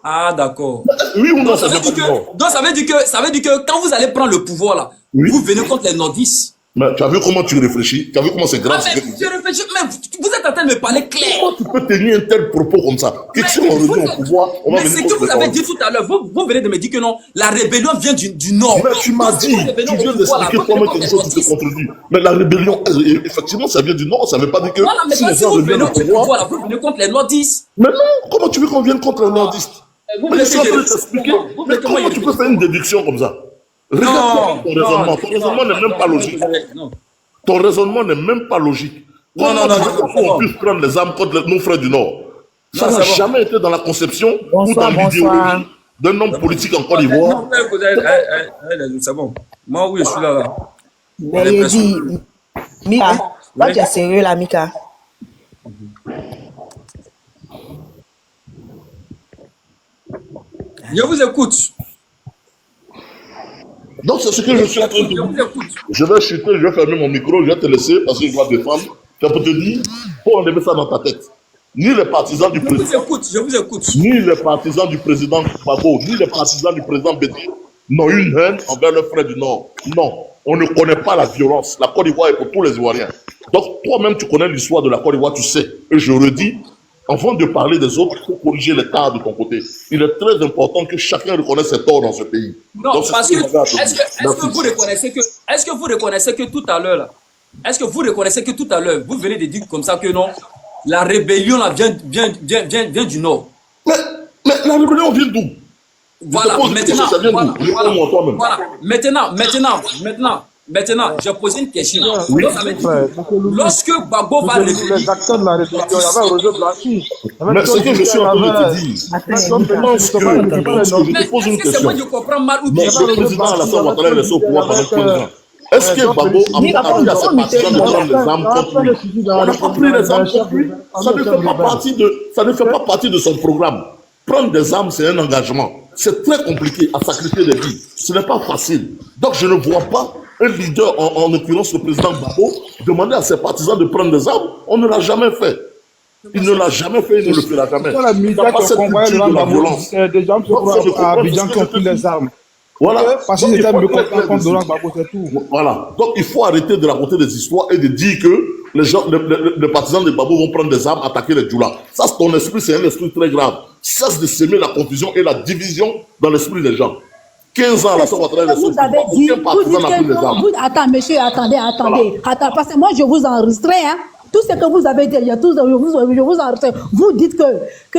Ah, d'accord. Oui ou non, ça vient du Nord. Donc, ça veut dire que quand vous allez prendre le pouvoir, là, vous venez contre les nordistes. Mais tu as vu comment tu réfléchis? Tu as vu comment c'est grave? Mais je réfléchis, mais vous êtes en train de me parler clair. Comment tu peux tenir un tel propos comme ça? Si on revient au pouvoir, on va venir. Mais c'est que vous avez dit tout à l'heure, vous venez de me dire que non, la rébellion vient du Nord. Mais tu m'as dit, tu viens d'expliquer toi-même quelque chose qui te contredit. Mais la rébellion, effectivement, ça vient du Nord, ça ne veut pas dire que voilà, mais si les gens reviennent au pouvoir, vous venez contre les nordistes. Mais non, comment tu veux qu'on vienne contre les nordistes? Mais je suis en train de t'expliquer. Mais comment tu peux faire une déduction comme ça? Regarde ton raisonnement. Ton raisonnement n'est même pas logique. Ton raisonnement n'est même pas logique. Comment on puisse prendre les armes contre nos frères du Nord? Ça n'a jamais été dans la conception ou dans l'idéologie d'un homme politique en Côte d'Ivoire. C'est bon. Moi, oui, je suis là. Mais il dit, Mika, toi tu es sérieux là, Mika? Je vous écoute. Donc c'est ce que je suis en train de dire. Je vais chuter, je vais fermer mon micro, je vais te laisser parce que je dois défendre. C'est pour te dire, faut enlever ça dans ta tête. Ni les partisans du président. Je vous écoute. Ni les partisans du président Gbagbo, ni les partisans du président Bédié n'ont une haine envers leurs frères du Nord. Non, on ne connaît pas la violence. La Côte d'Ivoire est pour tous les Ivoiriens. Donc toi-même tu connais l'histoire de la Côte d'Ivoire, tu sais. Et je redis, avant de parler des autres, il faut corriger les torts de ton côté. Il est très important que chacun reconnaisse ses torts dans ce pays. Non, donc, parce que, est-ce que vous reconnaissez que tout à l'heure, vous venez de dire comme ça que non, la rébellion là vient du Nord. Mais la rébellion vient d'où? Voilà, maintenant, je pose une question. Oui. Lorsque Gbagbo va réveiller... Les acteurs de la rébellion, il y avait un rejet blanchi. Mais ce que je suis en train de te dire, je te pose une question. Je comprends mal ou bien... Le président Alassane Ouattara est resté au pouvoir pendant 15 ans. Est-ce que Gbagbo a dit à ses partisans de prendre les armes contre lui? On n'a pas pris les armes contre lui. Ça ne fait pas partie de son programme. Prendre des armes, c'est un engagement. C'est très compliqué à sacrifier des vies. Ce n'est pas facile. Donc je ne vois pas un leader, en l'occurrence le président Gbagbo, demander à ses partisans de prendre des armes. On ne l'a jamais fait. Il ne l'a jamais fait, il ne le fera jamais. Il n'y a pas cette culture de la violence. Des gens à Abidjan qui ont pris les armes. Voilà. Parce qu'ils étaient mieux contre Laurent Gbagbo, c'est tout. Voilà. Donc il faut arrêter de raconter des histoires et de dire que les partisans de Gbagbo vont prendre des armes, attaquer les Djoula. Ça, ton esprit, c'est un esprit très grave. Cesse de semer la confusion et la division dans l'esprit des gens. 15 ans, vous avez dit, attends, monsieur, attendez, attends, parce que moi, je vous enregistre, hein. Tout ce que vous avez dit, je vous enregistre. Vous dites que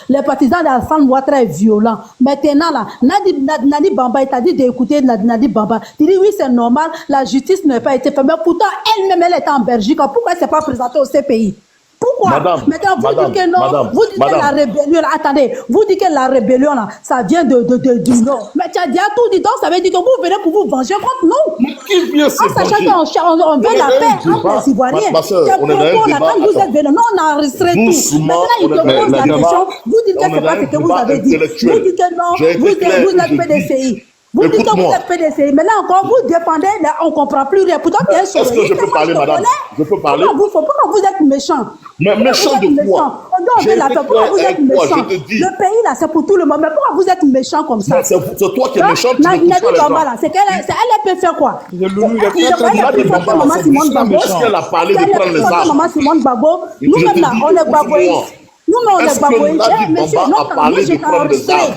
les partisans d'Alassane Ouattara est violent. Maintenant, là, Nani Bamba, il t'a dit d'écouter Nani Bamba. Il dit oui, c'est normal, la justice n'a pas été faite. Mais pourtant, elle-même, elle était en Belgique. Pourquoi elle ne s'est pas présentée au CPI? Pourquoi? Madame, Maintenant, vous dites que non, madame, vous dites que la rébellion, là, attendez, vous dites que la rébellion, là, ça vient du Nord. Mais tu as déjà tout dit, donc ça veut dire que vous venez pour vous venger contre nous. Qui vient se En sachant venger? qu'on veut la paix entre les Ivoiriens. Ma soeur, C'est on est dans un propos, là, débat. quand vous êtes venus, non, on a enregistré tout. Doucement, Maintenant, il te pose la question, vous dites que on est c'est pas dans ce un que vous débat avez dit. Vous intellectuel. dites que non, J'ai été vous clair, êtes je dis. PDCI. Vous dites que vous Écoute-moi. êtes PDCI. Maintenant encore, vous défendez, là, on ne comprend plus rien. Pourtant, il y a un Est-ce que je peux parler, madame? Je peux parler? Pourquoi vous êtes méchant? Mais méchant de quoi? On doit enlever la paix. Pourquoi vous êtes méchant? Je te dis. Le pays, là, c'est pour tout le monde. Mais pourquoi vous êtes méchant comme ça? C'est toi qui es méchant, tu ne touches pas les gens. là, c'est elle peut faire quoi? Le loulou, il est Il très, très peut méchant. Maman Simone Gbagbo. Est-ce qu'elle a parlé de prendre les armes? Maman Simone Gbagbo. Je Nous-mêmes, te là, dis, on est Gbagboïs. écoute-moi. Nous-mêmes, on est Est-ce que Gbagboïs. Nadi Monsieur, Bamba non, a parlé moi, je de t'ai prendre les enregistré. armes?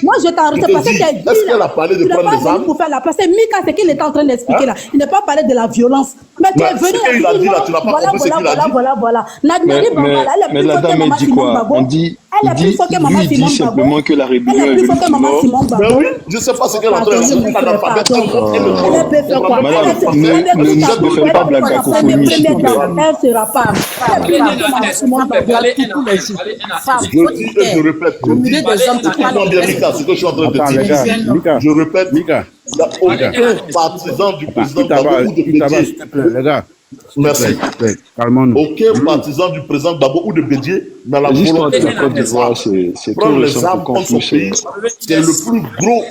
Moi, je t'ai enregistré Je te parce que dis, tu as dit, est-ce qu'elle a parlé de tu n'es prendre pas les armes? venu pour faire la place. C'est Mika, c'est qu'il est en train d'expliquer Hein? là. Il n'est pas parlé de la violence. Mais tu Mais es venu ce qu'il a dit là, tu n'as pas compris ce qu'il a dit. voilà. Nadi Bamba, là, elle est Mais plus la forte que dame, elle Maman dit Simone quoi? Gbagbo. On dit, Elle est plus forte que Maman lui dit Simone Gbagbo. simplement que la rébellion Elle est est plus venue forte que du Maman Nord. Simone Ben Gbagbo. oui, je ne sais pas ce qu'elle est en train de Pardon, dire. L'analphabète, pardon. Elle peut faire quoi? Madame, Elle ne faites pas de la cacophonie, s'il vous plaît. Elle sera pas. Je dis et je répète. Écoute-moi bien, Mika, ce que je suis en train Attends, de les gars, dire. Mika, Je répète, Mika, il n'y a aucun partisan du président Itaba, Gbagbo ou de Itaba, s'il Bédier. te plaît, les gars. Merci. S'il te plaît, calmons-nous. Aucun partisan du président Gbagbo ou de Bédier n'a la L'histoire volonté de de la Côte d'Ivoire, c'est prendre tout les récent armes pour contre son pays. C'est le plus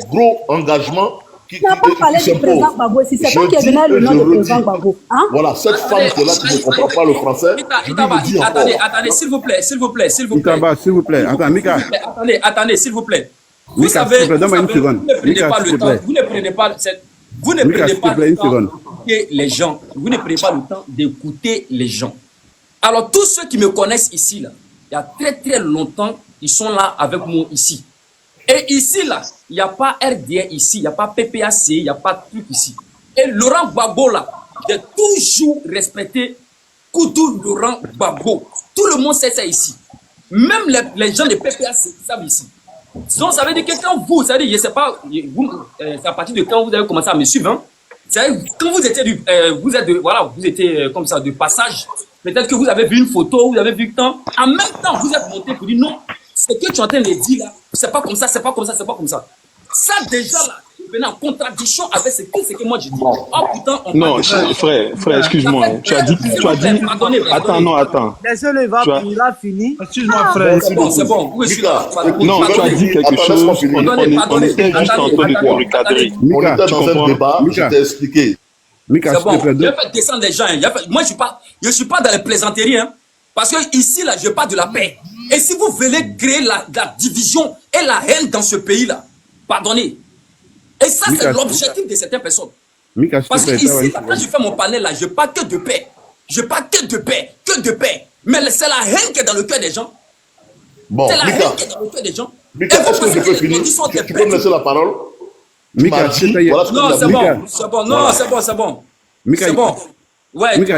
gros engagement qui Tu n'as pas parlé du président Gbagbo ici. C'est toi qui es venu le nom du président Gbagbo. Hein? Voilà, cette femme qui est là qui ne comprend pas le français, je lui le dis encore. Attendez, s'il vous plaît. Itaba, s'il vous plaît. Attends, Mika. Attendez, s'il vous plaît. Vous Mika, savez, s'il te plaît, donne-moi une seconde. vous ne prenez Mika, pas s'il le te temps, plaît. vous ne prenez pas Mika, s'il te plaît, le une temps seconde. d'écouter les gens. Vous ne prenez pas le temps d'écouter les gens. Alors, tous ceux qui me connaissent ici, là, il y a très longtemps, ils sont là avec moi ici. Et ici, là, il n'y a pas RDR ici, il n'y a pas PPAC, il n'y a pas de truc ici. Et Laurent Gbagbo, là, j'ai toujours respecté Koudou Laurent Gbagbo. Tout le monde sait ça ici. Même les gens de PPAC savent ici. Donc, ça veut dire que quand vous, ça veut dire, je ne sais pas, c'est à partir de quand vous avez commencé à me suivre, hein, quand vous étiez vous étiez comme ça, de passage, peut-être que vous avez vu une photo, vous avez vu que temps, en même temps, vous êtes monté pour dire non, ce que tu es en train de dire là, c'est pas comme ça, c'est pas comme ça, c'est pas comme ça. Ça, déjà là, venait en contradiction avec ce que moi je dis. Oh putain, Non, frère, excuse-moi. Tu as dit. Attends, non, attends. Laissez-le, il a fini. Excuse-moi, frère. c'est bon. Oui, je suis là. Non, tu as dit quelque chose. On était juste en train de te recadrer. On Mika, était dans un débat, je Mika. t'ai expliqué. Mika, C'est s'il te bon. plaît, Il n'y a pas de descendre des gens. Moi, je suis pas dans les plaisanteries. Hein, parce que ici, là, je parle de la paix. Et si vous voulez créer la division et la haine dans ce pays-là, pardonnez. Et ça, Mika, c'est l'objectif de certaines personnes. Mika, s'il Parce te que plaît, ici, là, quand je fais mon panel, là, je parle que de paix. Je parle que de paix. Que de paix. Mais c'est la haine qui est dans le cœur des gens. Bon, C'est la Mika, haine qui est dans le cœur des gens. Mika, Et vous est-ce que je pensez peux les finir? conditions Tu des peux me laisser la parole? Tu m'as Mika, dit, s'il te plaît. voilà ce que Non, tu as c'est dit. bon. Mika. C'est bon. Non, c'est bon. Mika, C'est bon. Ouais. Mika,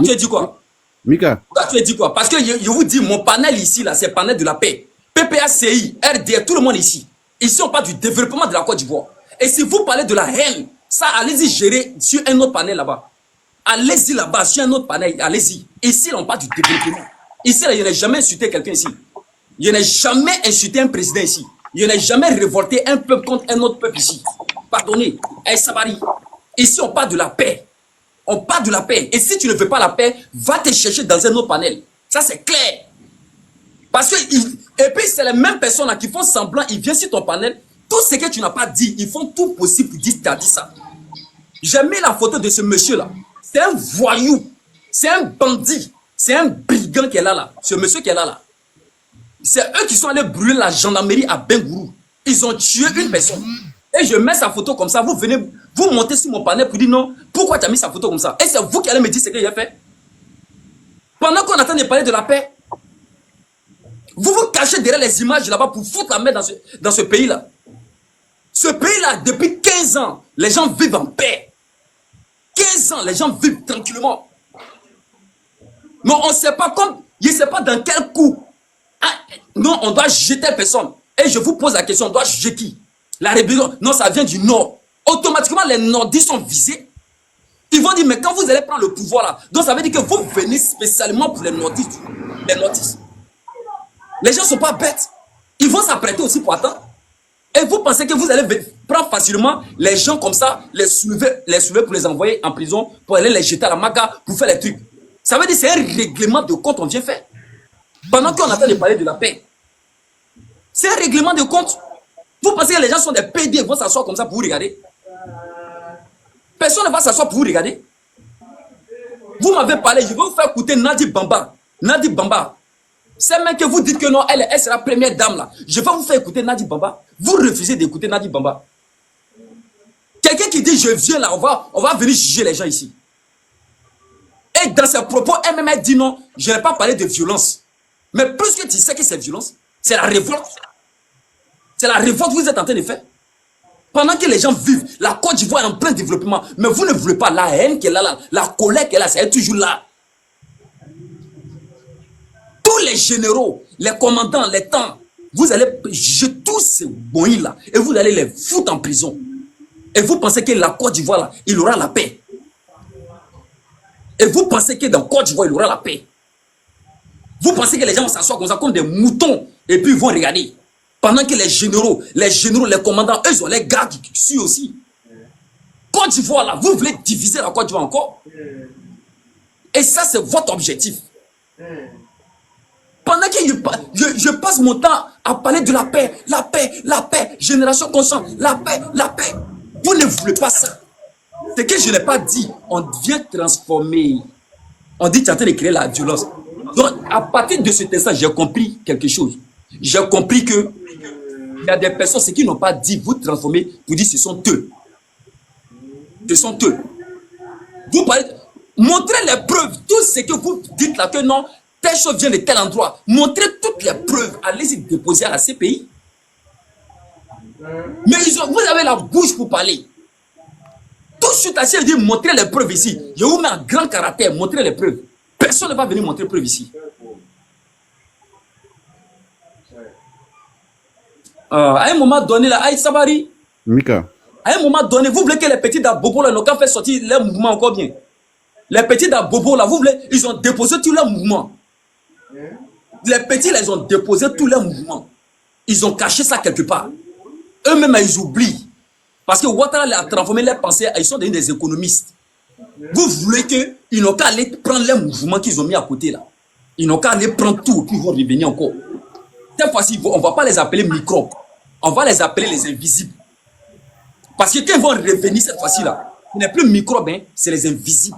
Tu as dit quoi? Mika, Tu as dit quoi? Parce que je vous dis, mon panel ici, là, c'est le panel de la paix. PPACI, RDR, tout le monde ici. Ici, on parle du développement de la Côte d'Ivoire. Et si vous parlez de la haine, ça, allez-y gérer sur un autre panel là-bas. Allez-y là-bas, sur un autre panel, allez-y. Ici, là, on parle du développement. Ici, là, je n'ai jamais insulté quelqu'un ici. Je n'ai jamais insulté un président ici. Je n'ai jamais révolté un peuple contre un autre peuple ici. Pardonnez. Eh, Sabari. Ici, on parle de la paix. On parle de la paix. Et si tu ne veux pas la paix, va te chercher dans un autre panel. Ça, c'est clair. Parce que, et puis, c'est les mêmes personnes là qui font semblant, ils viennent sur ton panel. Tout ce que tu n'as pas dit, ils font tout possible pour dire que tu as dit ça. J'ai mis la photo de ce monsieur-là. C'est un voyou. C'est un bandit. C'est un brigand qui est là. Ce monsieur qui est là. C'est eux qui sont allés brûler la gendarmerie à Bengourou. Ils ont tué une personne. Et je mets sa photo comme ça. Vous venez, vous montez sur mon panel pour dire non. Pourquoi tu as mis sa photo comme ça? Et c'est vous qui allez me dire ce que j'ai fait. Pendant qu'on attend de parler de la paix, vous vous cachez derrière les images là-bas pour foutre la main dans ce pays-là. Ce pays-là, depuis 15 ans, les gens vivent en paix. 15 ans, les gens vivent tranquillement. Mais on ne sait pas comme, je ne sais pas dans quel coup. Ah, non, on doit jeter personne. Et je vous pose la question, on doit juger qui? La rébellion, non, ça vient du Nord. Automatiquement, les Nordistes sont visés. Ils vont dire, mais quand vous allez prendre le pouvoir là, donc ça veut dire que vous venez spécialement pour les notices. Les notices. Les gens ne sont pas bêtes. Ils vont s'apprêter aussi pour attendre. Et vous pensez que vous allez prendre facilement les gens comme ça, les soulever pour les envoyer en prison, pour aller les jeter à la maga, pour faire les trucs. Ça veut dire que c'est un règlement de compte qu'on vient faire. Pendant qu'on attend de parler de la paix. C'est un règlement de compte. Vous pensez que les gens sont des PD, ils vont s'asseoir comme ça pour vous regarder. Personne ne va s'asseoir pour vous regarder. Vous m'avez parlé, je vais vous faire écouter Nadi Bamba. Nadi Bamba. C'est même que vous dites que non, elle sera la première dame là. Je vais vous faire écouter Nadi Bamba. Vous refusez d'écouter Nadi Bamba. Quelqu'un qui dit je viens là, on va venir juger les gens ici. Et dans ses propos, elle-même dit non, je n'ai pas parlé de violence. Mais plus que tu sais que c'est violence, c'est la révolte. C'est la révolte que vous êtes en train de faire. Pendant que les gens vivent, la Côte d'Ivoire est en plein développement, mais vous ne voulez pas la haine qu'elle a là, la colère qu'elle a, c'est toujours là. Tous les généraux, les commandants, les temps, vous allez juger tous ces boïs là et vous allez les foutre en prison. Et vous pensez que la Côte d'Ivoire là, il aura la paix. Et vous pensez que dans la Côte d'Ivoire, il aura la paix. Vous pensez que les gens vont s'asseoir comme ça, comme des moutons, et puis ils vont regarder. Pendant que les généraux, les commandants, eux, ils ont les gars qui suivent aussi. Côte d'Ivoire là, vous voulez diviser la Côte d'Ivoire encore? Et ça, c'est votre objectif. Pendant que je passe mon temps à parler de la paix, génération consciente, la paix. Vous ne voulez pas ça. C'est que je n'ai pas dit, on vient transformer. On dit que tu es en train de créer la violence. Donc, à partir de cet instant, j'ai compris quelque chose. J'ai compris que il y a des personnes, ceux qui n'ont pas dit vous transformer, vous dites ce sont eux. Ce sont eux. Vous parlez, montrez les preuves, tout ce que vous dites là, que non, telle chose vient de tel endroit. Montrez toutes les preuves, allez-y déposer à la CPI. Mais vous avez la bouche pour parler. Tout de suite, assez dit montrer les preuves ici. Je vous mets un grand caractère, montrer les preuves. Personne ne va venir montrer les preuves ici. À un moment donné, là, Aïe Sabari, Mika. à un moment donné, vous voulez que les petits d'Abobo, là, n'ont qu'à faire sortir leur mouvement encore bien. Les petits d'Abobo, là, vous voulez, ils ont déposé tous leurs mouvements. Les petits, là, ils ont déposé tous leurs mouvements. Ils ont caché ça quelque part. Eux-mêmes, ils oublient. Parce que Ouattara a transformé leurs pensées, ils sont devenus des économistes. Vous voulez qu'ils n'ont qu'à aller prendre les mouvements qu'ils ont mis à côté, là. Ils n'ont qu'à aller prendre tout, puis ils vont revenir encore. Cette fois-ci, on ne va pas les appeler microbes. On va les appeler les invisibles. Parce que quand ils vont revenir cette fois-ci là, ce n'est plus microbes, hein, c'est les invisibles.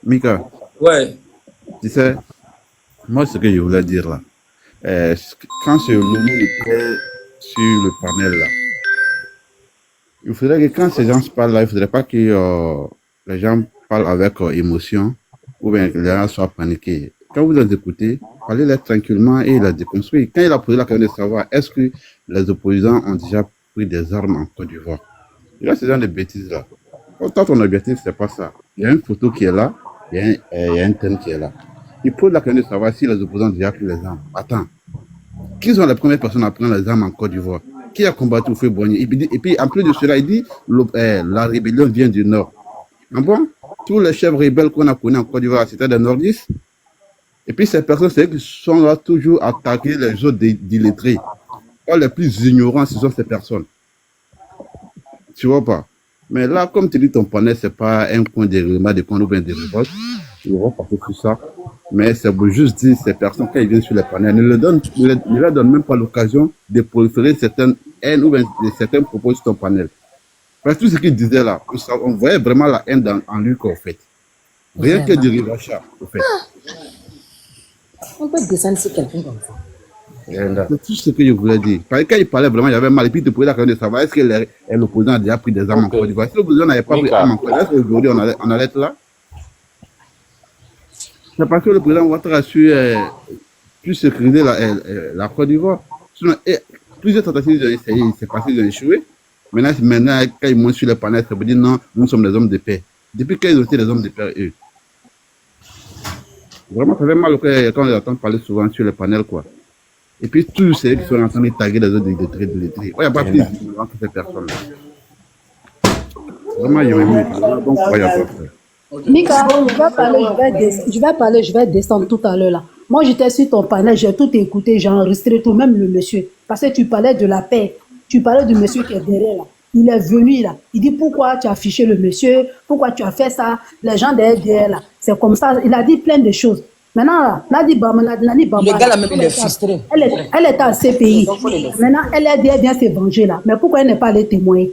Mika. Ouais. Tu sais, moi ce que je voulais dire là, quand ce Loulou était sur le panel là, il faudrait que quand ces gens se parlent là, il ne faudrait pas que les gens parlent avec émotion ou bien que les gens soient paniqués. Quand vous les écoutez, parlez-les tranquillement et les déconstruire. Quand il a posé la question de savoir est-ce que les opposants ont déjà pris des armes en Côte d'Ivoire, il y a ce genre de bêtises là. Pourtant, ton objectif, c'est pas ça. Il y a une photo qui est là, il y a un thème qui est là. Il pose la question de savoir si les opposants ont déjà pris les armes. Attends. Qui sont les premières personnes à prendre les armes en Côte d'Ivoire? Qui a combattu au feu Boigny? Et puis, en plus de cela, il dit la rébellion vient du Nord. Ah bon? Tous les chefs rebelles qu'on a connus en Côte d'Ivoire, c'était des nordistes. Et puis ces personnes, c'est eux qui sont là toujours à attaquer les autres d'illettrés. Les plus ignorants, ce sont ces personnes. Tu vois pas? Mais là, comme tu dis, ton panel, c'est pas un coin de remarques, de coin ou bien de révolte. Tu vas passer tout ça. Mais c'est pour juste dire, ces personnes, quand ils viennent sur les panels, ne leur donnent même pas l'occasion de proliférer certaines haines ou bien certains propos sur ton panel. Parce que tout ce qu'il disait là, on voyait vraiment la haine en lui, qu'en fait. Rien que du rivachat, au fait. On peut descendre sur quelqu'un comme ça. C'est tout ce que je voulais dire. Parce que quand il parlait vraiment, il y avait mal. Et puis, il te posait la question de savoir est-ce que l'opposant a déjà pris des armes en Côte d'Ivoire. Si l'opposant n'avait pas pris des armes en Côte d'Ivoire, est-ce qu'aujourd'hui on allait être là? C'est parce que le président Ouattara a su sécuriser la Côte d'Ivoire. Plusieurs tentatives ont essayé, il s'est passé, ils ont échoué. Maintenant, quand ils montent sur les panels, ça veut dire non, nous sommes des hommes de paix. Depuis quand ils ont été des hommes de paix, eux? Vraiment, ça fait mal quand on les entend parler souvent sur les panels, quoi. Et puis, tous ceux qui sont en train de taguer les autres de lettrés. Il n'y a pas plus de que ces personnes-là. Vraiment, je m'aime. Donc, il n'y a pas de frère. Mika, je vais descendre tout à l'heure là. Moi, j'étais sur ton panel, j'ai tout écouté, j'ai enregistré tout, même le monsieur. Parce que tu parlais de la paix, tu parlais du monsieur qui est derrière là. Il est venu là. Il dit pourquoi tu as affiché le monsieur, pourquoi tu as fait ça, les gens derrière là. C'est comme ça, il a dit plein de choses. Maintenant là, Nadi Bamba, Le gars là même il est frustré. elle est à CPI. Maintenant, elle est derrière bien se venger là. Mais pourquoi elle n'est pas allée témoigner?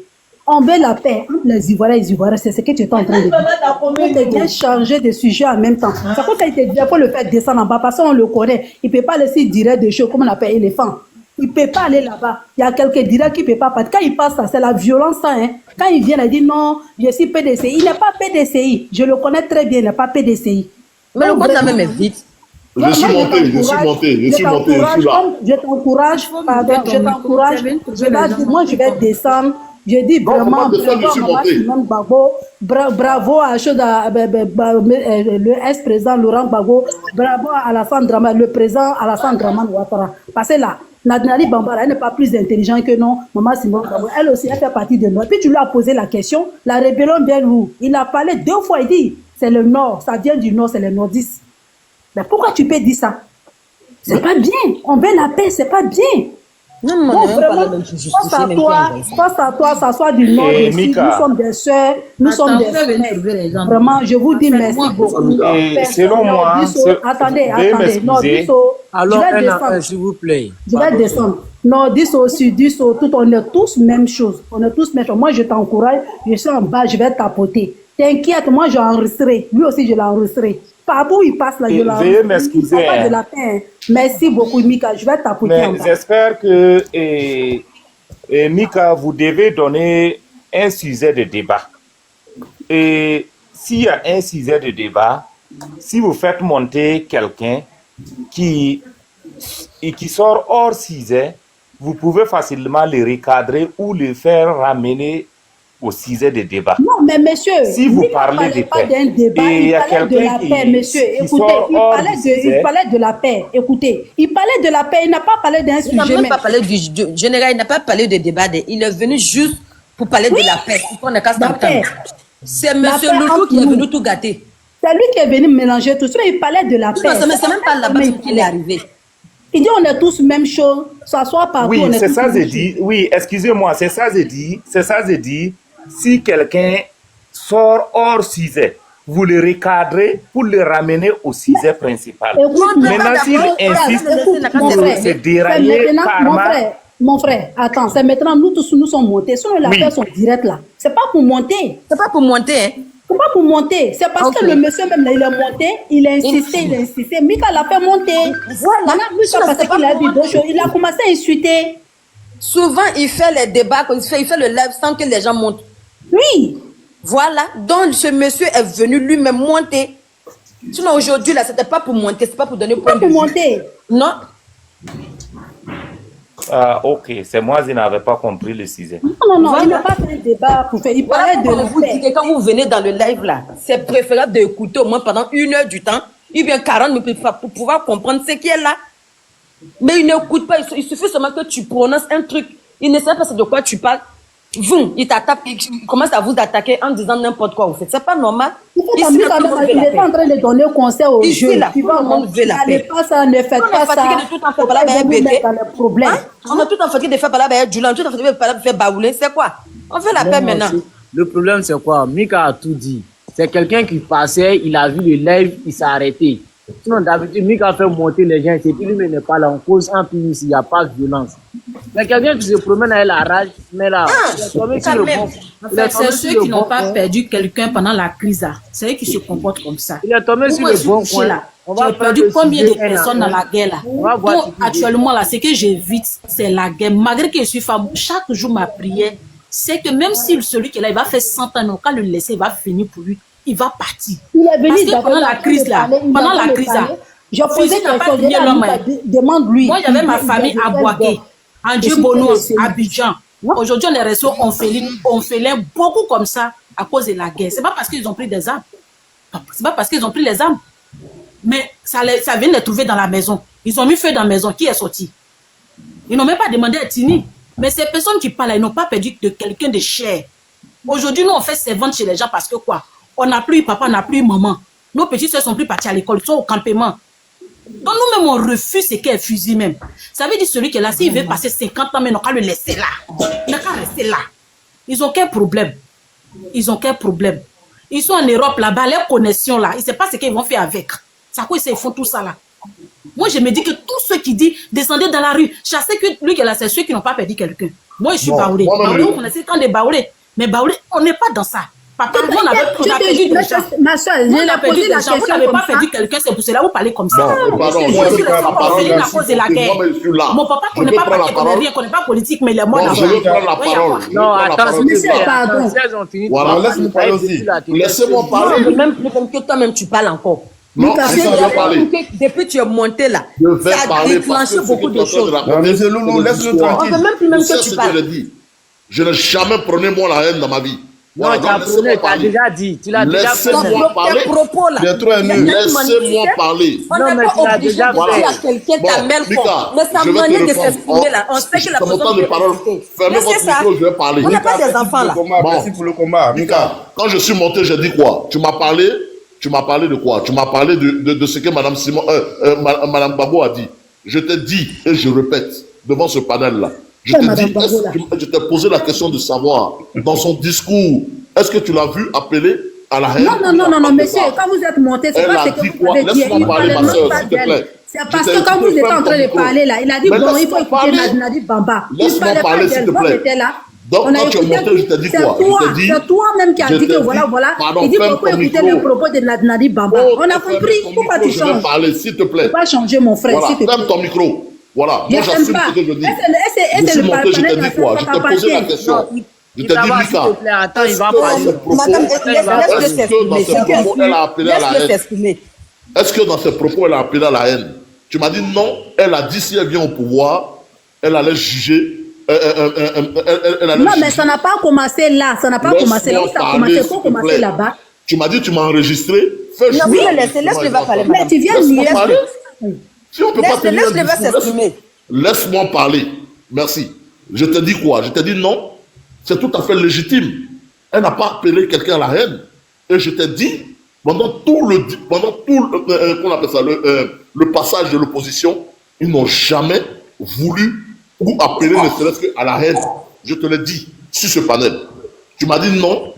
On veut la paix entre les Ivoiriens et les Ivoiriens, c'est ce que tu es en train de dire. On peut bien changer de sujet en même temps. C'est pour ça qu'il te dit, il faut le faire descendre en bas, parce qu'on le connaît. Il ne peut pas laisser direct des choses comme on appelle éléphant. Il ne peut pas aller là-bas. Il y a quelques directs qui ne peuvent pas partir. Quand il passe là, c'est la violence. Hein. Quand il vient, il dit non, je suis PDCI. Il n'est pas PDCI. Je le connais très bien, il n'est pas PDCI. Mais le compte là même est vite. Je suis monté. Je t'encourage, moi je vais descendre. Je dis vraiment bravo à le ex-président Laurent Gbagbo, bravo à Alassane Dramane, le président Alassane Dramane Ouattara. Parce que là, Nadi Bambara, elle n'est pas plus intelligente que non, Maman Simone Gbagbo. Elle aussi, elle fait partie de Nord. Puis tu lui as posé la question, la rébellion vient où? Il a parlé 2 fois, il dit, c'est le Nord, ça vient du Nord, c'est les nordistes. Mais pourquoi tu peux dire ça? C'est pas bien. On veut la paix, c'est pas bien. Non, bon, vraiment, face à toi, ça soit du Nord ici. Nous sommes des sœurs, nous sommes des frères. Vraiment, je vous dis merci beaucoup. Selon moi, attendez. Non, alors, s'il vous plaît. Je vais descendre. Non, 10 au sud, 10 au tout, on est tous même chose. Moi, je t'encourage, je suis en bas, je vais tapoter. T'inquiète, moi, j'ai enregistré. Lui aussi, je l'ai enregistré. Partout où il passe là, je l'ai enregistré. Veuillez m'excuser. De la peine. Merci beaucoup, Mika. Je vais tapoter. Mais j'espère que, Mika, vous devez donner un sujet de débat. Et s'il y a un sujet de débat, si vous faites monter quelqu'un qui sort hors sujet, vous pouvez facilement le recadrer ou le faire ramener au sujet de débat. Non, mais monsieur, si vous parlez de paix, il parlait de la paix, monsieur. Écoutez, il parlait de la paix. Écoutez, il parlait de la paix, il n'a pas parlé d'un sujet. Il n'a même pas parlé du général, il n'a pas parlé de débat. Il est venu juste pour parler de la paix. C'est monsieur Loulou qui est venu tout gâter. C'est lui qui est venu mélanger tout ça. Il parlait de la paix. C'est même pas là-bas qu'il est arrivé. Il dit on est tous même chose, s'asseoir partout. Oui, c'est ça j'ai dit. Oui, excusez-moi, c'est ça j'ai dit. Si quelqu'un sort hors sujet, vous le recadrez pour le ramener au sujet principal. Maintenant, s'il insiste pour se dérailler karma... Mon frère, attends, c'est maintenant, nous tous, nous sommes montés. Sinon, les affaires sont directes là. C'est pas pour monter. C'est pas pour monter, hein. C'est pas pour monter. C'est parce que le monsieur même là, il est monté, il a insisté. Mika l'a fait monter. Voilà. Parce qu'il a dit d'autres choses. Il a commencé à insulter. Souvent, il fait les débats, il fait le live sans que les gens montent. Oui. Voilà. Donc, ce monsieur est venu lui-même monter. Sinon, aujourd'hui, là, c'était pas pour monter, c'est pas pour donner point de vue. Pas pour monter. Non. Ok, c'est moi qui n'avais pas compris le sujet. Non, il n'a pas fait un débat pour faire. Il parlait de vous dire que quand vous venez dans le live là, c'est préférable d'écouter au moins pendant 1 heure du temps, ou bien 40 minutes pour pouvoir comprendre ce qui est là. Mais il n'écoute pas, il suffit seulement que tu prononces un truc. Il ne sait pas de quoi tu parles. Il t'attaque, il commence à vous attaquer en disant n'importe quoi. Vous faites. C'est pas normal. Il est en train de donner conseil aux jeunes. Tout le monde veut la paix. Pas ça, ne faites pas ça. On a tout en fatigué de faire parler du on a tout en fatigué de faire baouler. C'est quoi? On veut la paix maintenant. Le problème, c'est quoi? Mika a tout dit. C'est quelqu'un qui passait, il a vu le live, il s'est arrêté. Sinon, d'habitude, Mika fait monter les gens, c'est qu'il lui n'est pas là, on cause un peu ici, il n'y a pas de violence. Mais quelqu'un qui se promène avec la rage, mais là, c'est ceux qui n'ont pas perdu quelqu'un pendant la crise, là. C'est eux qui se comportent comme ça. Il est tombé sur le bon coin. Tu as perdu combien de personnes dans la guerre là? Donc, actuellement, là, ce que j'évite, c'est la guerre. Malgré que je suis femme, chaque jour, ma prière, c'est que même si celui qui est là, il va faire 100 ans, quand le laisser, il va finir pour lui. Il va partir. Il est venu parce que pendant la crise là, je posais demande-lui. Moi, j'avais ma famille à Boaké, en Djibono, à Abidjan. Aujourd'hui, les réseaux ont fait beaucoup comme ça à cause de la guerre. C'est pas parce qu'ils ont pris des armes. C'est pas parce qu'ils ont pris les armes. Mais ça vient de les trouver dans la maison. Ils ont mis feu dans la maison. Qui est sorti? Ils n'ont même pas demandé à Tini. Mais ces personnes qui parlent, ils n'ont pas perdu de quelqu'un de cher. Aujourd'hui, nous, on fait servante chez les gens parce que quoi? On n'a plus papa, on n'a plus maman. Nos petits soeurs sont plus partis à l'école, ils sont au campement. Donc nous-mêmes, on refuse ce qu'est fusil même. Ça veut dire celui qui est là, s'il veut passer 50 ans, mais on n'a qu'à le laisser là. Il n'a qu'à rester là. Ils ont quel problème? Ils ont quel problème? Ils sont en Europe là-bas, les connexions là, ils ne savent pas ce qu'ils vont faire avec. C'est à quoi ils font tout ça là? Moi, je me dis que tous ceux qui disent descendez dans la rue, chassez que lui qui est là, c'est ceux qui n'ont pas perdu quelqu'un. Moi, je suis Baoulé. Baoulé, vous connaissez quand des Baoulé. Mais Baoulé, on n'est pas dans ça. Papa, on a perdu des gens. Ma soeur, je l'ai posé la question. Vous n'avez pas perdu quelqu'un, c'est pour cela que vous parlez comme ça. Pardon, Moi, je suis à cause de la guerre. Mon papa ne connaît pas paquet, ne connaît rien, ne connaît pas politique, mais il est mort là-bas. Je veux prendre la parole. Non, attends, monsieur, pardon. Voilà, laisse-moi parler aussi. Laissez-moi parler. Même que toi-même, tu parles encore. Non, je vais parler. Depuis que tu es monté là, Je vais ça a parler parce déclenché que beaucoup de choses. Non, monsieur Loulou, laisse-le tranquille. On veut même plus même Tu sais que ce tu que je parles. dis. Je n'ai jamais prôné moi la haine dans ma vie. Non, tu as prôné, tu as déjà dit. Tu l'as déjà fait. Laissez-moi parler. Propos là. Il est trop ému. Laissez-moi parler. On n'est pas obligé de dire à quelqu'un ta mère fort. Mais sa manière de s'exprimer là, on sait que la personne peut écouter. Fermez votre micro, je vais parler. On n'est pas des enfants là. Merci pour le combat. Mika, quand je suis monté, j'ai dit quoi? Tu m'as parlé de quoi? Tu m'as parlé de ce que Madame Babo a dit. Je t'ai dit, et je répète, devant ce panel-là, je t'ai posé la question de savoir, dans son discours, est-ce que tu l'as vu appeler à la haine? Non, monsieur, quand vous êtes monté, c'est pas ce que vous avez dit. Laisse-moi parler, ma soeur, s'il te plaît. C'est parce que quand vous étiez en train de parler là, il a dit, bon, il faut écouter Nadi Bamba. Laisse-moi parler, s'il te plaît. Donc, quand tu es monté, je t'ai dit quoi? C'est toi-même qui as dit que voilà. Il dit qu'il faut écouter les propos de Nadi Bamba. On a compris. Pourquoi tu changes? Je vais parler, s'il te plaît. Tu ne peux pas changer, mon frère. Voilà, ferme ton micro. Voilà, moi j'assume ce que je dis. Je suis monté, je t'ai dit quoi? Je t'ai posé la question. Je t'ai dit, Mika, attends, il va parler. Est-ce que dans ses propos, elle a appelé à la haine? Est-ce que dans ses propos, elle a appelé à la haine? Tu m'as dit non, elle a dit si elle vient au pouvoir, elle allait juger. Non, mais ça n'a pas commencé là. Ça n'a pas commencé là. Ça a commencé, il faut commencer là-bas. Tu m'as dit, tu m'as enregistré. Fais jouer. Oui, laisse-le va parler. Mais tu viens nier. Si on peut pas tenir un discours, laisse-moi parler. Merci. Je te dis quoi? Je te dis non. C'est tout à fait légitime. Elle n'a pas appelé quelqu'un à la haine. Et je t'ai dit, pendant tout le passage de l'opposition, ils n'ont jamais voulu ou appeler ne serait-ce qu'à la haine. Je te l'ai dit sur ce panel. Tu m'as dit non,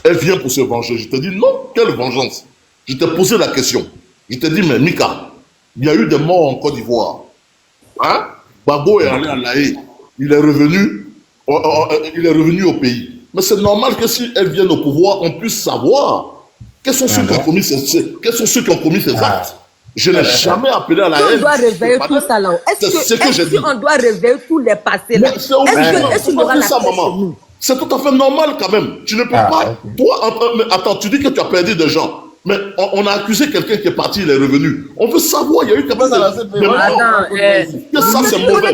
elle vient pour se venger. Je t'ai dit non, quelle vengeance? Je t'ai posé la question. Je t'ai dit, mais Mika, il y a eu des morts en Côte d'Ivoire. Hein? Babo est allé à La Haye. Il est revenu au pays. Mais c'est normal que si elles viennent au pouvoir, on puisse savoir quels sont ceux qui ont commis ces actes. Je n'ai jamais appelé à la haine. On doit réveiller tout ça là. Est-ce qu'on doit réveiller tous les passés là? Est-ce qu'on aura ça, maman? C'est tout à fait normal quand même. Tu ne peux pas. Toi, attends, tu dis que tu as perdu des gens. Mais on a accusé quelqu'un qui est parti, il est revenu. On veut savoir, il y a eu quand même ça, c'est mauvais.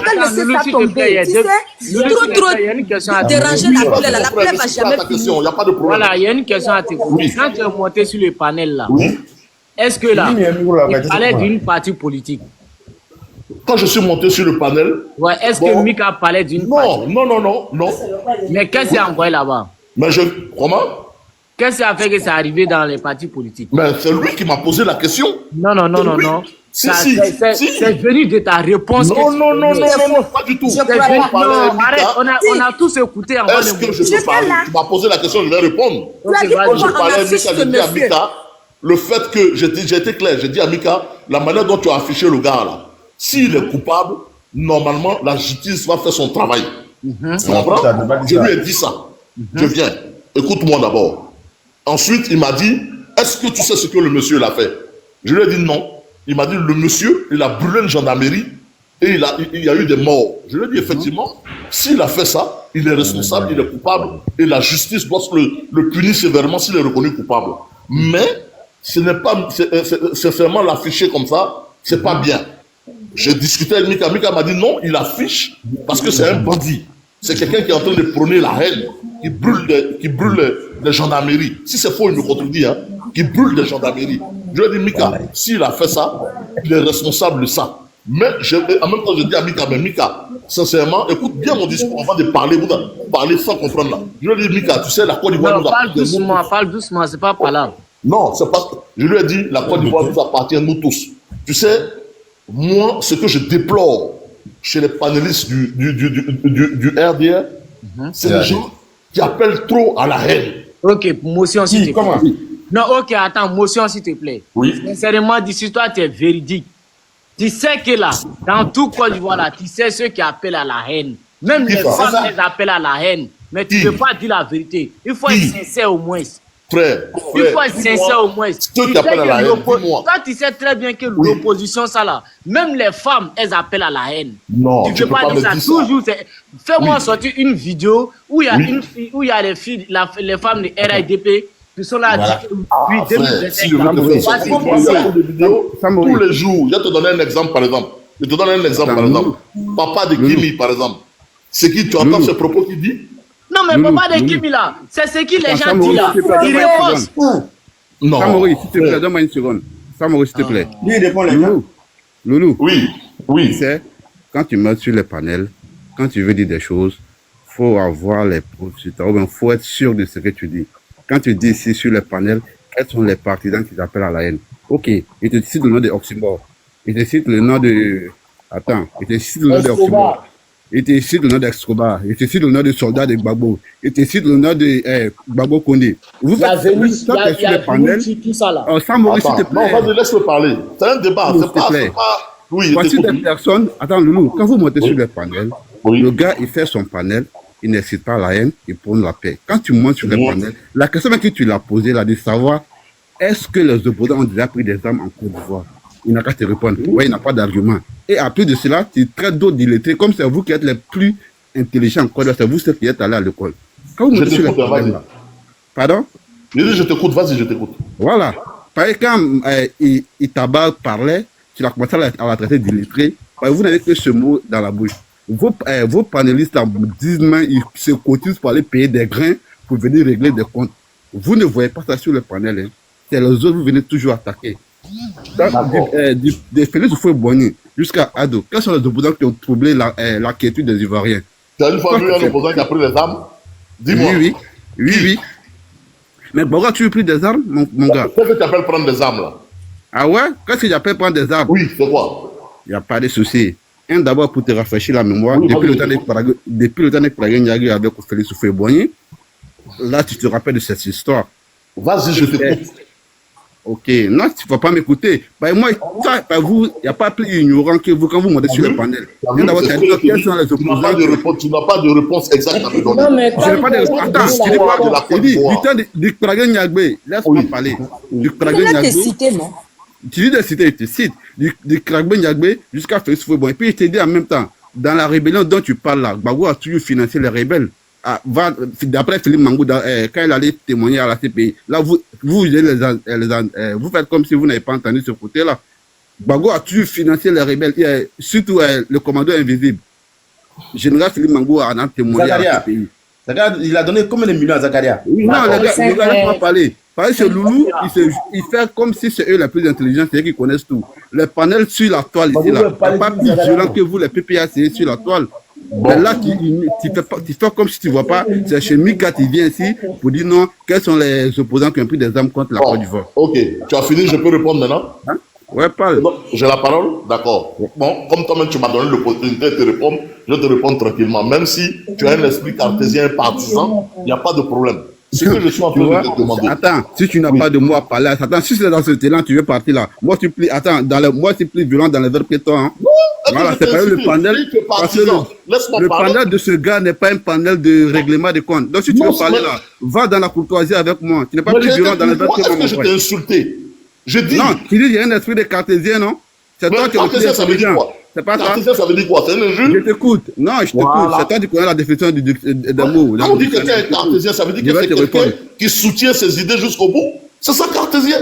Trop déranger la plaie va jamais finir. Il n'y a pas de problème. Voilà, il y a une question à te poser. Quand tu es monté sur le panel là, est-ce que là, il parlait d'une partie politique? Quand je suis monté sur le panel... Ouais, est-ce que Mika parlait d'une partie? Non. Mais qu'est-ce qui a envoyé là-bas? Mais comment? Qu'est-ce qui a fait que ça arrivé dans les partis politiques? Mais c'est lui qui m'a posé la question. Non. C'est venu de ta réponse. Non, pas du tout. Arrête, on a tous écouté. Est-ce que je peux parler? Tu m'as posé la question, je vais répondre. Je parlais à Mika, j'ai dit à Mika, le fait que j'ai été clair, j'ai dit à Mika, la manière dont tu as affiché le gars là, s'il est coupable, normalement, la justice va faire son travail. Tu comprends? Je lui ai dit ça. Je viens. Écoute-moi d'abord. Ensuite, il m'a dit, est-ce que tu sais ce que le monsieur l'a fait? Je lui ai dit non. Il m'a dit, le monsieur, il a brûlé une gendarmerie et il y a eu des morts. Je lui ai dit, effectivement, s'il a fait ça, il est responsable, il est coupable et la justice doit le punir sévèrement s'il est reconnu coupable. Mais, ce n'est pas, c'est vraiment l'afficher comme ça, c'est pas bien. J'ai discuté avec Mika. Mika m'a dit non, il affiche parce que c'est un bandit. C'est quelqu'un qui est en train de prôner la haine, qui brûle les gendarmeries. Si c'est faux, il me contredit, hein, qui brûle les gendarmeries. Je lui ai dit, Mika, s'il a fait ça, il est responsable de ça. Mais en même temps, je dis à Mika, mais Mika, sincèrement, écoute bien mon discours avant de parler. Vous parlez sans comprendre là. Je lui ai dit, Mika, tu sais, la Côte d'Ivoire nous appartient. Parle doucement, c'est pas là. Non, c'est pas. Je lui ai dit, la Côte d'Ivoire nous appartient, nous tous. Tu sais, moi, ce que je déplore chez les panélistes du RDR, c'est les gens qui appellent trop à la haine. Ok, motion s'il te plaît. Non, ok, attends, motion s'il te plaît. Oui. Sincèrement, d'ici toi, tu es véridique. Tu sais que là, dans tout Côte d'Ivoire, là, tu sais ceux qui appellent à la haine. Même les femmes, elles appellent à la haine. Mais tu ne peux pas dire la vérité. Il faut être sincère au moins. Frère, il faut être sincère au moins. Ceux qui appellent à la haine, dis-moi. Toi, tu sais très bien que l'opposition, ça là, même les femmes, elles appellent à la haine. Non, tu ne peux pas dire ça. Toujours, fais-moi sortir une vidéo où il y a une fille, où il y a les filles, les femmes de RIDP qui sont là depuis 2025. Tous les jours, je vais te donner un exemple par exemple. Papa de Kimi par exemple. C'est qui tu entends ce propos qu'il dit? Non, mais papa de Kimi là, c'est ce que les gens disent là. Il répond. Non. Samori, s'il te plaît, donne-moi une seconde. Samori, s'il te plaît. Lui, il répond les gens. Loulou. Oui. Tu sais, quand tu mets sur les panels, quand tu veux dire des choses, il faut avoir les preuves sur toi. Il faut être sûr de ce que tu dis. Quand tu dis ici sur les panels, quels sont les partisans qui t'appellent à la haine? Ok, il te cite le nom de Oxymore. Il te cite le nom de... Attends, il te cite le nom d'Oxymore. Il te cite le nom d'Escobar. Il te cite le nom de soldat de Gbagbo. Il te cite le nom de Gbagbo Kondé. Vous faites sur les panels. Samori, s'il te plaît. Non, vas-y, laisse-le parler. C'est un débat. C'est pas... Oui, voici des personnes... Attends, Loulou, quand vous montez sur les panels, le gars, il fait son panel. Il n'incite pas la haine, il prône la paix. Quand tu montes sur les panels, la question que tu l'as posée là, de savoir est-ce que les opposants ont déjà pris des armes en Côte d'Ivoire? Il n'a qu'à te répondre. Oui, il n'a pas d'argument. Et à plus de cela, tu traites d'autres d'illettrés comme c'est vous qui êtes les plus intelligents en Côte d'Ivoire, c'est vous ceux qui êtes allés à l'école. Quand vous montez sur les panels là, pardon? Je t'écoute, vas-y, je t'écoute. Voilà. Par exemple, quand Itaba parlait, tu as commencé à la traiter d'illettré, vous n'avez que ce mot dans la bouche. Vos panélistes là, disent même ils se cotisent pour aller payer des grains pour venir régler des comptes. Vous ne voyez pas ça sur le panel. Hein. C'est les autres, vous venez toujours attaquer. Des Félix Houphouët-Boigny jusqu'à Ado, quels sont les opposants qui ont troublé la quiétude des Ivoiriens? Tu as une fois vu un opposant qui a pris les armes? Dis-moi. Oui. Mais pourquoi tu as pris des armes, mon gars? Qu'est-ce que tu appelles prendre des armes là? Ah ouais? Qu'est-ce que j'appelle prendre des armes? Oui, c'est quoi? Il n'y a pas de souci. D'abord pour te rafraîchir la mémoire, depuis le temps de Prague Ndiaye avec Félix Houphouët-Boigny, là tu te rappelles de cette histoire. Vas-y, je t'écoute. Ok, non, tu ne vas pas m'écouter. Moi, vous, il n'y a pas plus ignorant que vous quand vous montez sur les panels. D'abord, quels sont les opposants? Tu n'as pas de réponse exacte à me donner. Non, mais je n'ai pas de réponse. Attends, je n'ai pas de réponse. Du temps de Prague Ndiaye, laisse-moi parler. Du Prague Ndiaye. Tu dis de citer, il te cite, du Kragbe Ndiaye jusqu'à Félix Houphouët-Boigny. Et puis il te dit en même temps, dans la rébellion dont tu parles là, Gbagbo a toujours financé les rebelles. D'après Philippe Mangou, quand il allait témoigner à la CPI, là vous faites comme si vous n'avez pas entendu ce côté-là. Gbagbo a toujours financé les rebelles, surtout le commando invisible. Général Philippe Mangou en a témoigné à la CPI. Il a donné combien de millions à Zakaria? Oui, non, les gars, laisse-moi parler. Parce que Loulou, il fait comme si c'est eux les plus intelligents, c'est eux qui connaissent tout. Le panel sur la toile, ici, là, n'est pas plus violent que vous, les PPAC, sur la toile. Mais là, tu fais comme si tu ne vois pas. C'est chez Mika, tu viens ici pour dire non, quels sont les opposants qui ont pris des armes contre la Côte d'Ivoire. Ok, tu as fini, je peux répondre maintenant? Ouais, parle. J'ai la parole? D'accord. Bon, comme toi-même tu m'as donné l'opportunité de te répondre, je te réponds tranquillement. Même si tu as un esprit cartésien partisan, il n'y a pas de problème. Ce que je suis en train de te demander. Attends, si tu n'as pas de mots à parler, attends, si c'est dans ce talent, tu veux partir là. Moi, tu plies, attends, moi, tu plies violent dans les verbes que toi. Hein. Voilà, c'est pas le panel. Parce que le panel de ce gars n'est pas un panel de règlement de compte. Donc, si tu veux parler là, va dans la courtoisie avec moi. Tu n'es pas plus violent dans les verbes que moi. Est-ce que je t'ai insulté? Je dis. Non, tu dis qu'il y a un esprit de cartésien, non? C'est toi qui as ça veut dire quoi? C'est pas ça. Ça veut dire quoi? C'est un injure? Je t'écoute. Non, je t'écoute. Voilà. C'est toi qui connais la définition d'amour. Quand on dit que quelqu'un est cartésien, ça veut dire que c'est quelqu'un qui soutient ses idées jusqu'au bout. C'est ça, cartésien.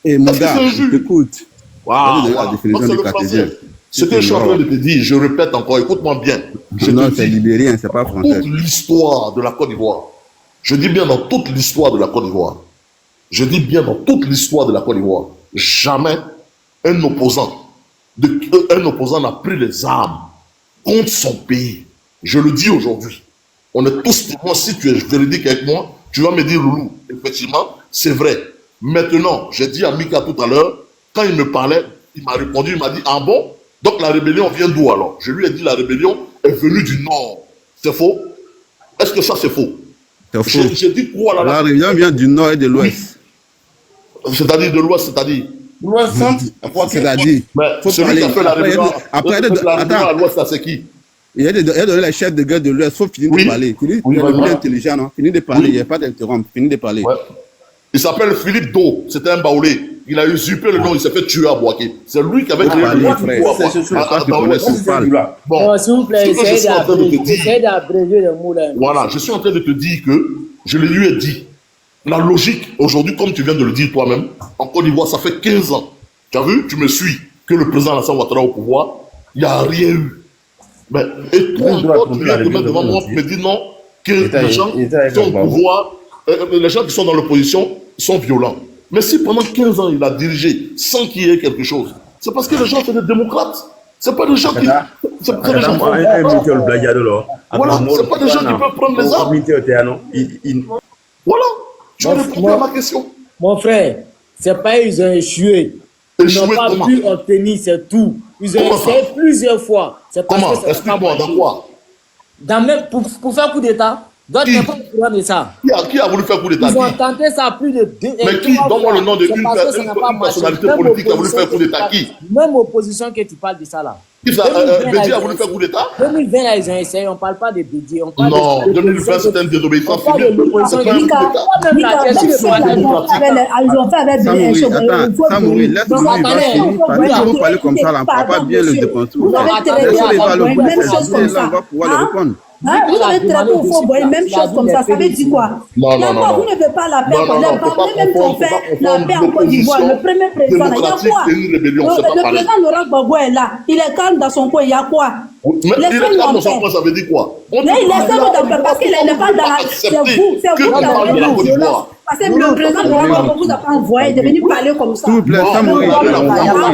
Et mon gars, je t'écoute. Waouh, la définition du cartésien. Ce que je suis en train de te dire, je répète encore, écoute-moi bien. Non, c'est libérien, c'est pas français. Toute l'histoire de la Côte d'Ivoire, je dis bien dans toute l'histoire de la Côte d'Ivoire, je dis bien dans toute l'histoire de la Côte d'Ivoire, jamais un opposant n'a pris les armes contre son pays. Je le dis aujourd'hui. On est tous témoins. Si tu es véridique avec moi, tu vas me dire, Loulou, effectivement, c'est vrai. Maintenant, j'ai dit à Mika tout à l'heure, quand il me parlait, il m'a répondu, il m'a dit, ah bon? Donc la rébellion vient d'où alors? Je lui ai dit, la rébellion est venue du nord. C'est faux? Est-ce que ça c'est faux? C'est faux. J'ai dit quoi là? La rébellion vient du nord et de l'ouest. C'est-à-dire de l'ouest, c'est-à-dire? L'ouest centre, c'est-à-dire. Celui qui a fait la rébellion à l'ouest, c'est qui? Il a donné les chefs de guerre de l'Ouest, il faut finir de parler. Il est intelligent, non? Finir de parler, il n'y a pas d'interrompre, finir de parler. Il s'appelle Philippe Do, c'était un baoulé. Il a usurpé le nom, il s'est fait tuer à Boaké. C'est lui qui avait créé le nom. Bon, s'il vous plaît, essayez d'abréger les mots là. Voilà, je suis en train de te dire que je le lui ai dit. La logique, aujourd'hui, comme tu viens de le dire toi-même, en Côte d'Ivoire, ça fait 15 ans. Tu as vu, tu me suis, que le président Alassane Ouattara au pouvoir, il n'y a rien eu. Mais, et toi, encore, tu viens de mettre devant moi, tu me dis non, que les gens qui sont au pouvoir, les gens qui sont dans l'opposition sont violents. Mais si pendant 15 ans, il a dirigé sans qu'il y ait quelque chose, c'est parce que les gens sont des démocrates. C'est pas des gens qui... C'est pas des gens qui... Voilà, c'est pas des gens qui peuvent prendre les armes. Voilà, tu as répondu à ma question. Mon frère, c'est pas ils ont échoué. Ils n'ont pas pu obtenir, c'est tout. Ils ont essayé plusieurs fois. Comment? Explique-moi, dans quoi? Pour faire coup d'État. D'autres n'ont pas au courant de ça. Qui a voulu faire coup d'État? Ils ont tenté ça plus de 2 Mais qui? Donne-moi le nom d'une personnalité politique qui a voulu faire coup d'État. Qui? Même opposition que tu parles de ça là. Bédié a voulu faire coup d'État? 2020 là, ils ont essayé, on ne parle pas de Bédié. Non, 2020 c'était une désobéissance civile. Ils ont fait avec Samouri, laisse-le lui parler comme ça, là, on ne peut pas bien le déconstruire. Laisse-le parler, on va pouvoir le répondre. Vous avez traité au fond, même chose comme ça. Ça veut dire quoi? Non. Vous ne faites pas la paix. Même qu'on fait la paix en Côte d'Ivoire, le premier président, il y a quoi? Le président Laurent Gbagbo est là. Il est calme dans son coin, il y a quoi? Mais il est calme dans son coin, ça veut dire quoi? Mais il est calme dans son coin parce qu'il n'est pas dans la... C'est vous qui avez la violence. Parce que le président Laurent Gbagbo vous a pas envoyé de venir parler comme ça. S'il vous plaît, Samouri. Le président Laurent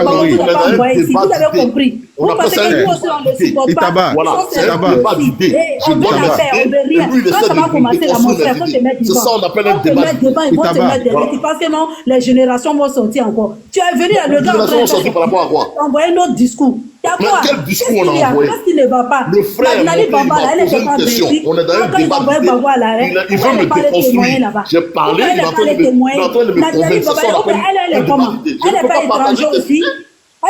Gbagbo vous a pas envoyé ici, vous avez compris. Vous pensez que nous aussi on ne supporte pas. Voilà, c'est pas d'idée. On veut la paix, on veut rien. Quand ça va commencer là, mon frère, il faut te mettre devant. C'est ça, on appelle un débat. Ils vont te mettre devant. Tu penses que non, les générations vont sortir encore. Tu es venu à le Les générations vont sortir par rapport à quoi? envoyer notre discours. Il y a Mais quoi? quel discours on a envoyé? Qu'est-ce qui ne va pas? Le frère, Nali Bamba, là, elle est pas question. bénéfique. On est dans un Quand ils débat. envoient Bamba là, Il veut me déconstruire. J'ai parlé, il est en train de me convaincre. Elle est comment? Elle n'est pas étrangère aussi.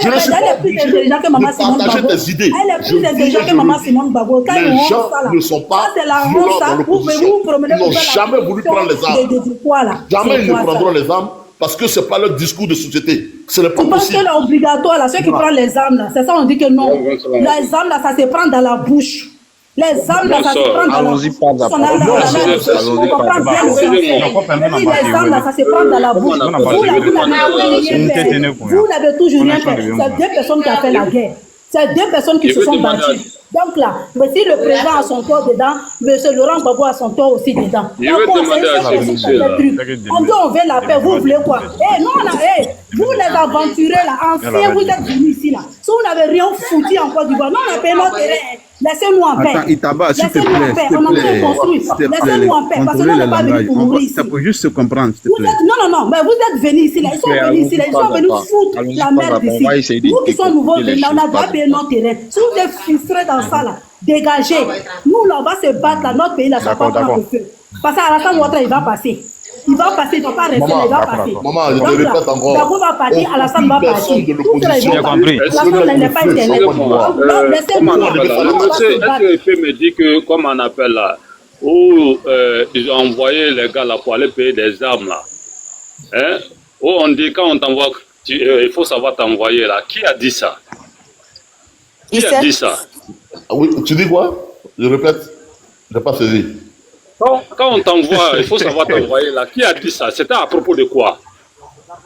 Elle est plus intelligente que Maman Simone Gbagbo. Elle est plus intelligente que Maman Simone Gbagbo. Quand Les gens ne sont pas violents dans l'opposition. Ils n'ont jamais voulu prendre les armes. Jamais ils ne prendront les armes parce que ce n'est pas leur discours de société. Ce n'est pas Tu penses possible. que c'est obligatoire, là, ceux qui prennent les armes, là, c'est ça, on dit que non. Les armes, là, ça se prend dans la bouche. Les armes, là, ça se prend dans la bouche. On comprend bien le sens. Les armes, là, ça se prend dans la bouche. Vous n'avez toujours rien fait. C'est deux personnes qui ont fait la guerre. C'est deux personnes qui se sont battues. Donc là, mais si le président a son tort dedans, M. Laurent Gbagbo a son tort aussi dedans. Je vais demander à ce monsieur-là. On dit on veut la paix, vous voulez quoi? Non, là, vous les aventurés là, anciens, vous êtes venus ici là. Si vous n'avez rien foutu en Côte d'Ivoire, non, on a payé notre terrain. Laissez-nous en paix. Attends, Itaba, s'il te Laissez-nous en paix. plaît, On a fait construire. Laissez-nous en paix. Parce que nous, on n'est pas venus pour mourir ici. Ça peut juste se comprendre, s'il te Vous plaît. êtes, non, mais vous êtes venus ici là. Ils sont venus ici là. Ils sont venus foutre la merde ici. Nous qui sommes nouveaux venus là, on a déjà payé notre terrain. Si vous êtes frustrés dans ça là, dégagez. Nous là, on va se battre là. Notre pays là, ça va pas prendre le feu. Parce qu'Alassane Ouattara, il va passer. Il va passer, il ne va pas rester, il va passer. Maman, je te répète encore. Gbagbo va partir, Alassane va partir. Tout cela, ils vont partir. Alassane n'est pas internet. Est-ce qu'il peut me dire que, comme on appelle là, où ils ont envoyé les gars là pour aller payer des armes là, hein? Où on dit quand on t'envoie, il faut savoir t'envoyer là. Qui a dit ça? Qui a dit ça? Oui, tu dis quoi? Je répète, je n'ai pas saisi. Quand on t'envoie, il faut savoir t'envoyer là. Qui a dit ça? C'était à propos de quoi?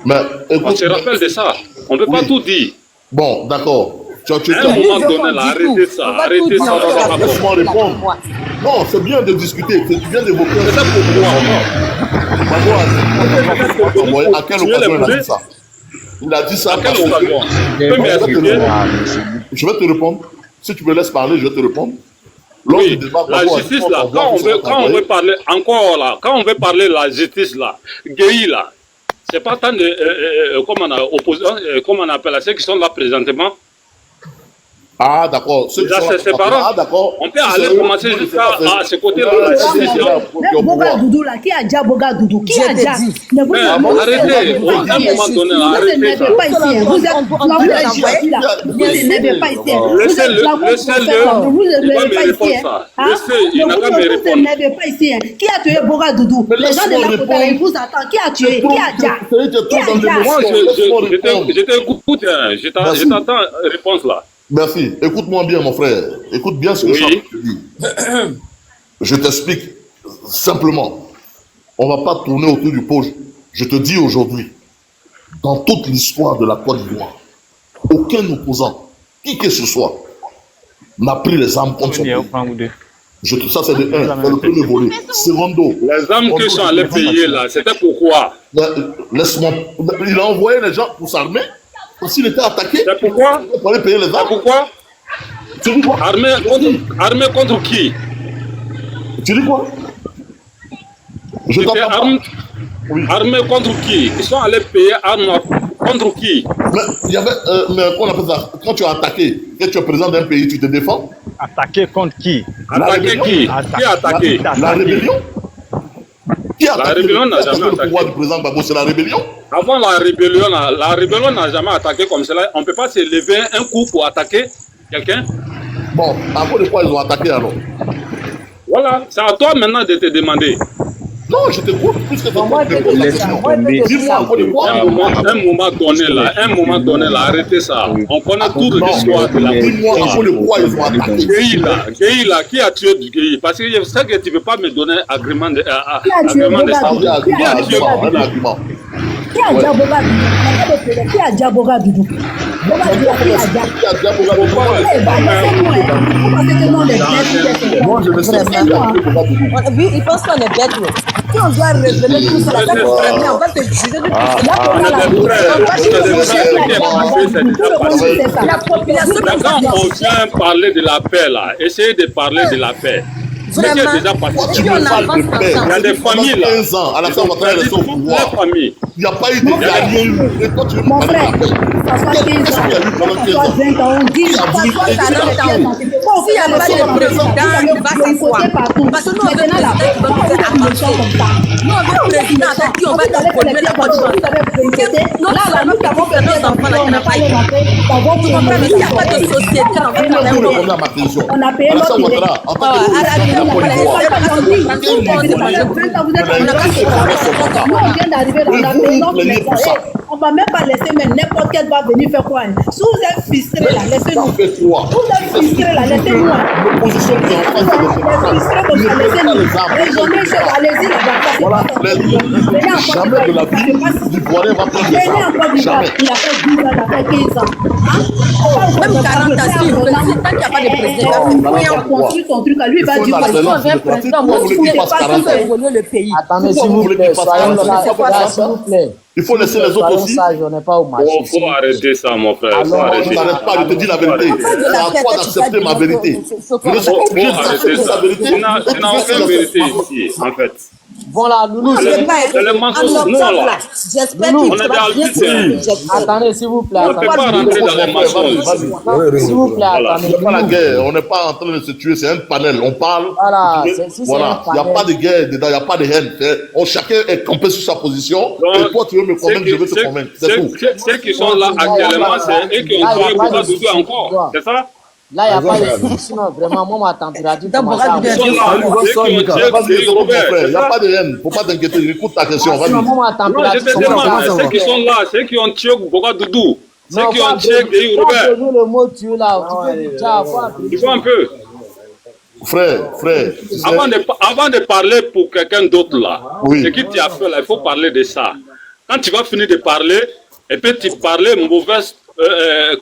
Mais, écoute, on se rappelle de ça. On ne peut pas tout dire. Bon, d'accord. À un moment donné, là, arrêtez ça. Arrêtez ça. Laisse-moi répondre. Non, c'est bien de discuter. Tu viens d'évoquer. C'est ça pour moi. À quelle occasion il a dit ça? Il a dit ça. À quelle occasion? Je vais te répondre. Si tu me laisses parler, je vais te répondre. Oui, la justice là, quand on veut parler, encore là, quand on veut parler de la justice là, Gueye là, c'est pas tant de, comment on appelle ceux qui sont là présentement. Ah, d'accord. C'est séparant. Ah, d'accord. On peut aller commencer jusqu'à ce côté-là. Boga Doudou là, qui a déjà Boga Doudou? Qui a déjà? Arrêtez, à un moment donné, arrêtez. Vous n'êtes pas ici. Vous n'êtes pas ici. Il n'a qu'à me répondre. Vous n'êtes pas ici. Qui a tué Boga Doudou? Les gens de la côté, ils vous attendent. Qui a tué? Qui a déjà? Moi, je t'écoute, je t'attends réponse là. Merci. Écoute-moi bien, mon frère. Écoute bien ce que je te dis. Je t'explique simplement. On ne va pas tourner autour du pot. Je te dis aujourd'hui, dans toute l'histoire de la Côte d'Ivoire, aucun opposant, qui que ce soit, n'a pris les armes contre son pays. Ça, c'est de un. C'est le premier volet. Secondo. Les armes que sont allés payer là, c'était pourquoi? Laisse-moi. Il a envoyé les gens pour s'armer. Parce qu'il était attaqué. C'est pourquoi? Pour aller payer les armes. Pourquoi? Tu dis quoi? Armé contre qui? Tu dis quoi? Je t'entends pas. Armé contre qui? Ils sont allés payer armes contre qui? Mais il y avait, qu'on appelle ça, quand tu as attaqué, que tu es président d'un pays, tu te défends? Attaqué contre qui? Attaqué qui? Qui a attaqué? La rébellion? Qui a La rébellion n'a jamais attaqué. Le pouvoir du président Gbagbo, c'est la rébellion? Avant la rébellion n'a jamais attaqué comme cela. On ne peut pas se lever un coup pour attaquer quelqu'un. Bon, à cause de quoi ils ont attaqué alors? Voilà, c'est à toi maintenant de te demander. Non, je te coupe plus que un moment donné là, arrêtez ça. On connaît toute l'histoire de la Gueye là, qui a tué du Gueye? Parce que je sais que tu ne peux pas me donner agrément de ça. Qui a tué Qui a déjà Boga Doudou? Moi, je me suis dit, il pense qu'on est bête. Si on doit révéler tout ça, on va te juger de Quand on vient parler de la paix là, essayez de parler de la paix. Vraiment, il y a des familles là. 15 ans, à la fin, on va travailler sur le pouvoir. Il n'y a pas eu de guerre. Mon frère, ça soit 15 ans, ça soit 20 ans, on dit, ça soit 40 ans. S'il n'y a pas de président, il va se voir. Parce que nous, on veut un président qui va nous faire avancer. Nous, on veut un président avec qui on va contrôler la Côte d'Ivoire. Là, nous avons fait nos enfants là qui n'ont pas été. S'il n'y a pas de société dans votre pays, on a payé notre idée. On vient d'arriver dans la maison, on va même pas laisser, mais n'importe quel va venir faire quoi. Si vous êtes frustré là, laissez-nous. Vous êtes frustré là, laissez-nous. L'opposition qui est en face de l'opposition, laissez-nous. Allez-y là-bas. Jamais de la vie, l'Ivoirien va prendre les armes. Jamais. Il a fait 10 ans, il a fait 15 ans. Même 40 ans, tant qu'il n'y a pas de président, il a construit son truc à lui, il va dire le pays. Attendez, s'il vous plaît, s'il vous plaît. Il faut laisser les autres aussi. On n'est pas au marché. Il faut arrêter ça, mon frère. Je n'arrête pas, je te dis la vérité. C'est à toi d'accepter ma vérité. Je suis obligé d'accepter sa vérité. Je n'ai aucune vérité ici, en fait. Voilà, nous c'est le mensonge. Nous, là. J'espère on est dans le but. Attendez, s'il vous plaît. On ne peut pas rentrer dans les mensonges. S'il vous plaît, attendez. Ce n'est pas la guerre. On n'est pas en train de se tuer. C'est un panel. On parle. Voilà. Il n'y a pas de guerre dedans. Il n'y a pas de haine. Chacun est campé sur sa position. Et toi, tu veux me convaincre, je veux te convaincre. C'est tout. Ceux qui sont là actuellement, c'est eux qui ont tué Boga Doudou encore. C'est ça? Là, il n'y a pas de sinon vraiment, moi, ma température commence à... Il n'y a pas de haine, il ne faut pas t'inquiéter, écoute ta question. Je te demande, ceux qui sont là, ceux qui ont tué Boga Doudou, ceux qui ont tué Gueye Robert. Le mot tuer là, il faut un peu. Frère. Avant de parler pour quelqu'un d'autre là, ce que tu as fait là, il faut parler de ça. Quand tu vas finir de parler, et puis tu parlais mauvaise...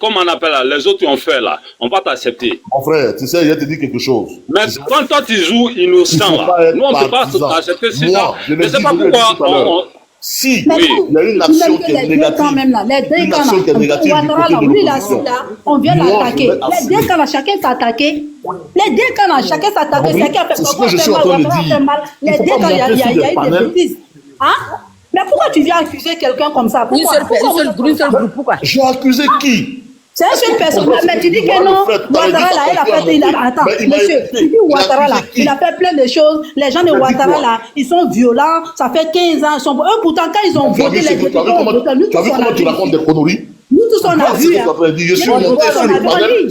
comme on appelle là, les autres qui ont fait là, on va t'accepter. Mon frère, tu sais, je te dis quelque chose. Mais quand toi tu joues innocent là, nous on ne peut pas t'accepter. Je ne sais pas pourquoi Si Mais il y a une action qui est négative, les une action qui est négative du côté de l'opposition, on vient moi, l'attaquer. Les deux camps, chacun s'est attaqué. Les deux camps, chacun s'est attaqué. Oui, Chacun a fait c'est ce que je suis en train de dire. Les Il faut deux pas camps, il y a monter sur des eu des panels. bêtises. Hein? Mais pourquoi tu viens accuser quelqu'un comme ça? Une seule groupe, pourquoi? J'ai accusé qui? C'est une seule personne, mais tu dis que non, Ouattara là, il a fait, attends, monsieur, tu dis Ouattara là, il a fait plein de choses, les gens de Ouattara là, ils sont violents, ça fait 15 ans, eux pourtant quand ils ont voté, les députés ont voté, nous tous on a vu. Comment tu racontes des conneries? Nous tous on a vu. Je suis monté sur le panel.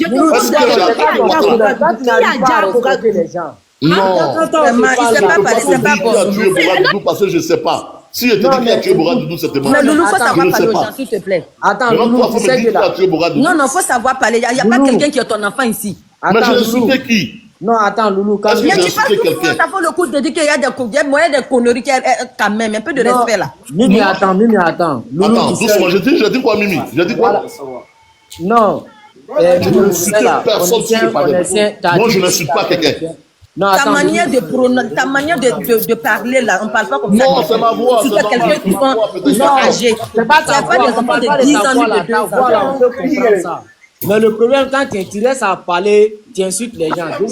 Non, il sait pas parler, c'est pas bon. parce que je ne sais pas. Si je te dis qui a tué Bora Doudou, c'était moi. Mais Loulou, faut savoir parler aux gens, s'il te plaît. Attends, Loulou, tu sais que là... Non, faut savoir parler. Il n'y a pas quelqu'un qui est ton enfant ici. Mais j'ai insulté qui? Non, attends, Loulou, quand mais tu passes tout le temps, ça fait le coup de dire qu'il y a des moyens de conneries, quand même, un peu de respect là. Mimi, attends. Loulou, attends, doucement, j'ai dit quoi, Mimi? J'ai dit quoi? Non. Je ne insulte personne sur le panel. Moi, je n'insulte pas quelqu'un. Non, ta manière de parler là, on ne parle pas comme ça. Non, c'est ma voix. Tu es quelqu'un qui sont âgés. C'est pas ta voix, des enfants de 10 ans, de 2 ans. On peut comprendre ça. Mais le problème, quand tu restes à parler, tu insultes les gens. Je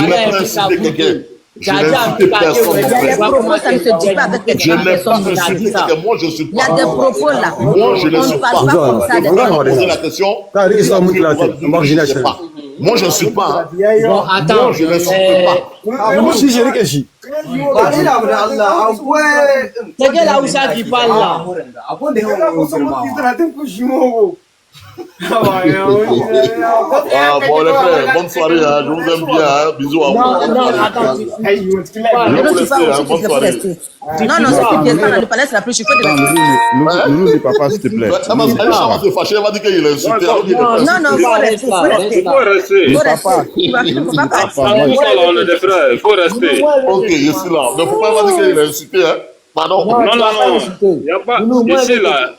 n'ai pas insulté quelqu'un. Je n'ai insulté personne. Il y a des propos, ça ne se dit pas avec Je n'ai pas insulté quelqu'un. Moi, je ne suis pas. Il y a des propos là. Moi, je ne suis pas. On ne parle pas comme ça. Poser la question. Moi, je ne suis pas. Bon, attends. Moi, je ne suis pas. Moi aussi, j'ai que j'y. C'est quel Aoussa qui parle là? Ah, bon, les frères, bonne soirée, hein. Je vous aime bien, hein. Bisous à vous. Non, attends. Bonne soirée. Non, c'est bien ça, le palais, c'est la plus chiffre de Loulou, dis papa, s'il te plaît. Elle va se fâcher, elle va dire qu'il a insulté. Non, faut rester. Papa. On est des frères, il faut rester. Ok, je suis là. Mais pourquoi elle va dire qu'il a insulté, hein? Pardon. Non. Il n'y a pas. Ici, là.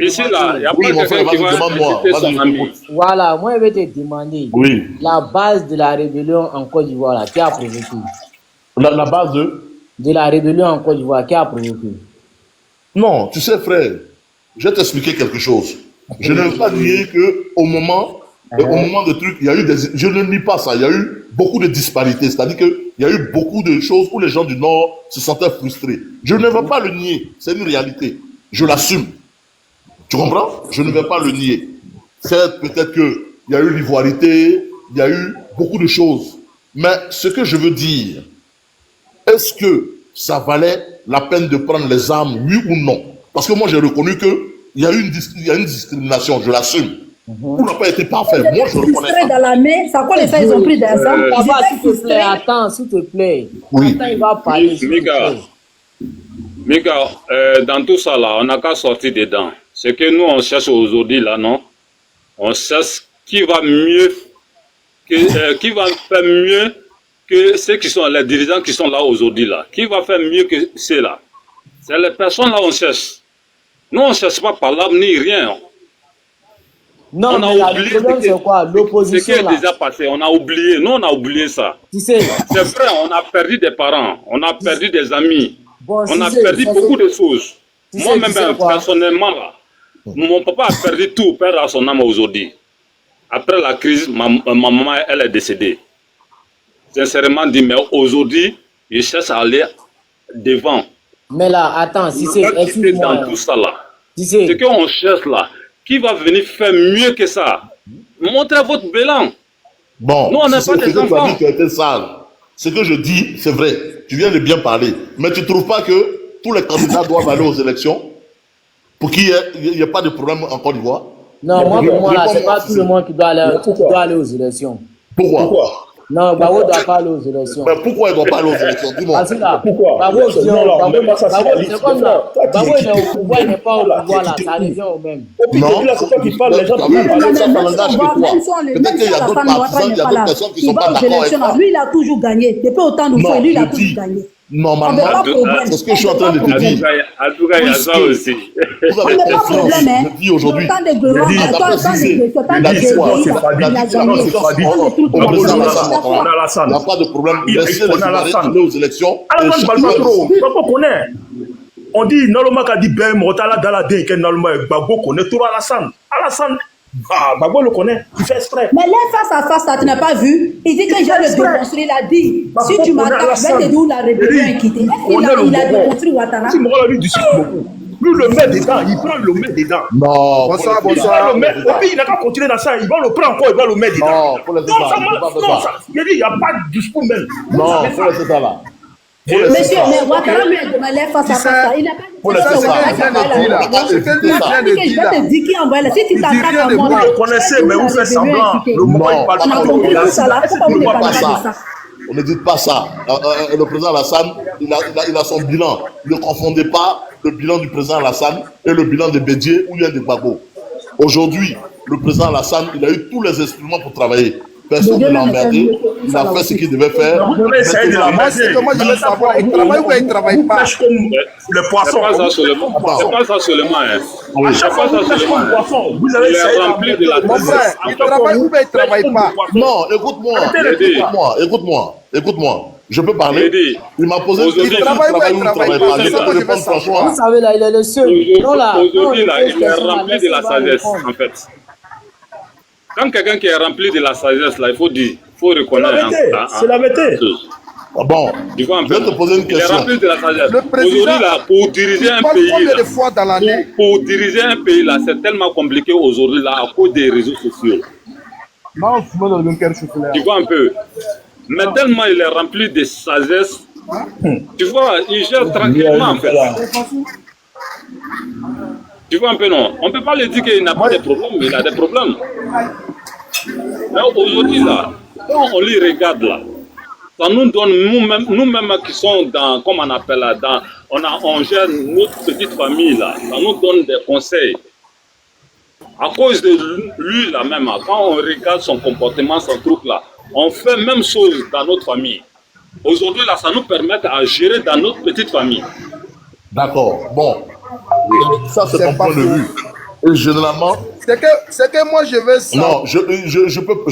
Ici, là, il n'y a pas quelqu'un qui va insulter son ami. Voilà, moi, je vais te demander. Oui. La base de la rébellion en Côte d'Ivoire, là, qui a provoqué? La base de la rébellion en Côte d'Ivoire, qui a provoqué? Non, tu sais, frère, je vais t'expliquer quelque chose. Je ne veux pas nier qu'au moment de trucs, il y a eu des... Je ne nie pas ça, il y a eu beaucoup de disparités. C'est-à-dire qu'il y a eu beaucoup de choses où les gens du Nord se sentaient frustrés. Je ne veux pas le nier, c'est une réalité. Je l'assume. Tu comprends? Je ne vais pas le nier. Certes, peut-être qu'il y a eu l'ivoirité, il y a eu beaucoup de choses. Mais ce que je veux dire, est-ce que ça valait la peine de prendre les armes, oui ou non? Parce que moi, j'ai reconnu qu'il y a eu une discrimination, je l'assume. On n'a pas été parfait. Moi, je reconnais ça. Dans la main, ça quoi les faits, ils ont pris des armes. Papa, s'il te plaît, attends, s'il te plaît. Oui. Attends, il va parler. Mika, dans tout ça là, on n'a qu'à sortir dedans. C'est que nous, on cherche aujourd'hui là, non? On cherche qui va mieux, qui va faire mieux que ceux qui sont les dirigeants qui sont là aujourd'hui là. Qui va faire mieux que ceux-là? C'est les personnes là on cherche. Nous, on ne cherche pas par l'arme ni rien. Non, on a oublié le problème, c'est quoi? L'opposition, ce qui est déjà passé, on a oublié. Nous, on a oublié ça. Tu sais, c'est vrai, on a perdu des parents, on a perdu des amis, bon, on a perdu beaucoup de choses. Moi-même, personnellement, là, mon papa a perdu tout, perd à son âme aujourd'hui. Après la crise, ma maman, elle est décédée. Sincèrement dit, mais aujourd'hui, je cherche à aller devant. Mais là, attends, si c'est... dans tout ça là. Ce qu'on cherche là, qui va venir faire mieux que ça? Montrez votre bilan. Bon, nous, on n'a pas des enfants. Tu as été sale. Ce que je dis, c'est vrai. Tu viens de bien parler. Mais tu ne trouves pas que tous les candidats doivent aller aux élections pour qu'il n'y ait pas de problème en Côte d'Ivoire? Non, moi, pour moi, là, c'est pas tout le monde qui doit aller aux élections. Pourquoi? Non, Gbagbo ne doit pas aller aux élections. Mais pourquoi il ne doit pas aller aux élections? Dis-moi. Pourquoi? Gbagbo, c'est comme ça. Gbagbo, il est au pouvoir, il n'est pas au pouvoir, là. Ça revient au même. Non, c'est toi qui parles, les gens qui parlent ça, ça n'engage que toi. Peut-être qu'il y a d'autres partisans, il y a d'autres personnes qui ne sont pas d'accord avec ça. Lui, il a toujours gagné. Depuis autant de fois, lui, il a toujours gagné. Normalement, c'est ce que je suis en train de te dire. En tout cas, il y a ça aussi. Vous avez confiance, je dis aujourd'hui. Il n'y a pas de problème. Laissez les Ivoiriens aller aux élections. On dit normalement qu'a dit Ben Mortala dans la dé que normalement Gbagbo connaît tout Alassane. Alassane, Gbagbo le connaît, il fait exprès. Mais les face à face, là, tu n'as pas vu. Il dit que j'ai le déconstruit, il a dit. Si tu m'attaques, je vais te dire où la rébellion est quittée. Est-ce qu'il a déconstruit Ouattara? Si Morola lui discute beaucoup. Lui le met dedans, il prend le met dedans. Non, bonsoir. Et puis il n'a qu'à continuer dans ça, il va le prendre encore, il va le mettre dedans. Non, ça, il dit, il n'y a pas de discours même. Non, il faut laisser ça là. Monsieur, mais Ouattara lui a demandé face à face. Il n'a pas dit je vais te dire qui envoie là. Si tu t'attaques à moi, vous le connaissez, mais vous faites semblant. Le moment il parle pas de on ne dit pas ça. Le président Alassane, il a son bilan. Ne confondez pas le bilan du président Alassane et le bilan de Bédié ou bien de Gbagbo. Aujourd'hui, le président Alassane, il a eu tous les instruments pour travailler. Personne ne l'a emmerdé. Il a fait ce qu'il devait faire. Moi, je veux savoir, il travaille ou il ne travaille pas. Le poisson. C'est pas ça seulement. À chaque fois, vous avez essayé de remplir de la tête. Il travaille ou il ne travaille pas. Non, écoute-moi. Je peux parler. Il m'a posé une question. Il travaille ou il ne travaille pas. Je peux répondre franchement. Vous savez, là, il est le seul. Aujourd'hui, il est rempli de la sagesse, en fait. Quand quelqu'un qui est rempli de la sagesse, là, il faut dire, il faut reconnaître. C'est la vérité. Bon, je vais te poser une question. Il est rempli de la sagesse. Aujourd'hui, là, pour diriger un pays, pour diriger un pays, là, c'est tellement compliqué aujourd'hui, là, à cause des réseaux sociaux. Tu vois un peu. Mais tellement il est rempli de sagesse, tu vois, il gère tranquillement, en fait. Tu vois un peu, non? On ne peut pas lui dire qu'il n'a pas de problème, mais il a des problèmes. Mais aujourd'hui, là, quand on les regarde, là, ça nous donne, nous-mêmes qui sommes dans, comme on appelle là, on gère notre petite famille, là, ça nous donne des conseils. À cause de lui, là même, quand on regarde son comportement, son truc, là, on fait même chose dans notre famille. Aujourd'hui, là, ça nous permet à gérer dans notre petite famille. D'accord, bon. Ça, c'est ton point de vue. Et généralement... C'est que moi, je veux savoir... Non, je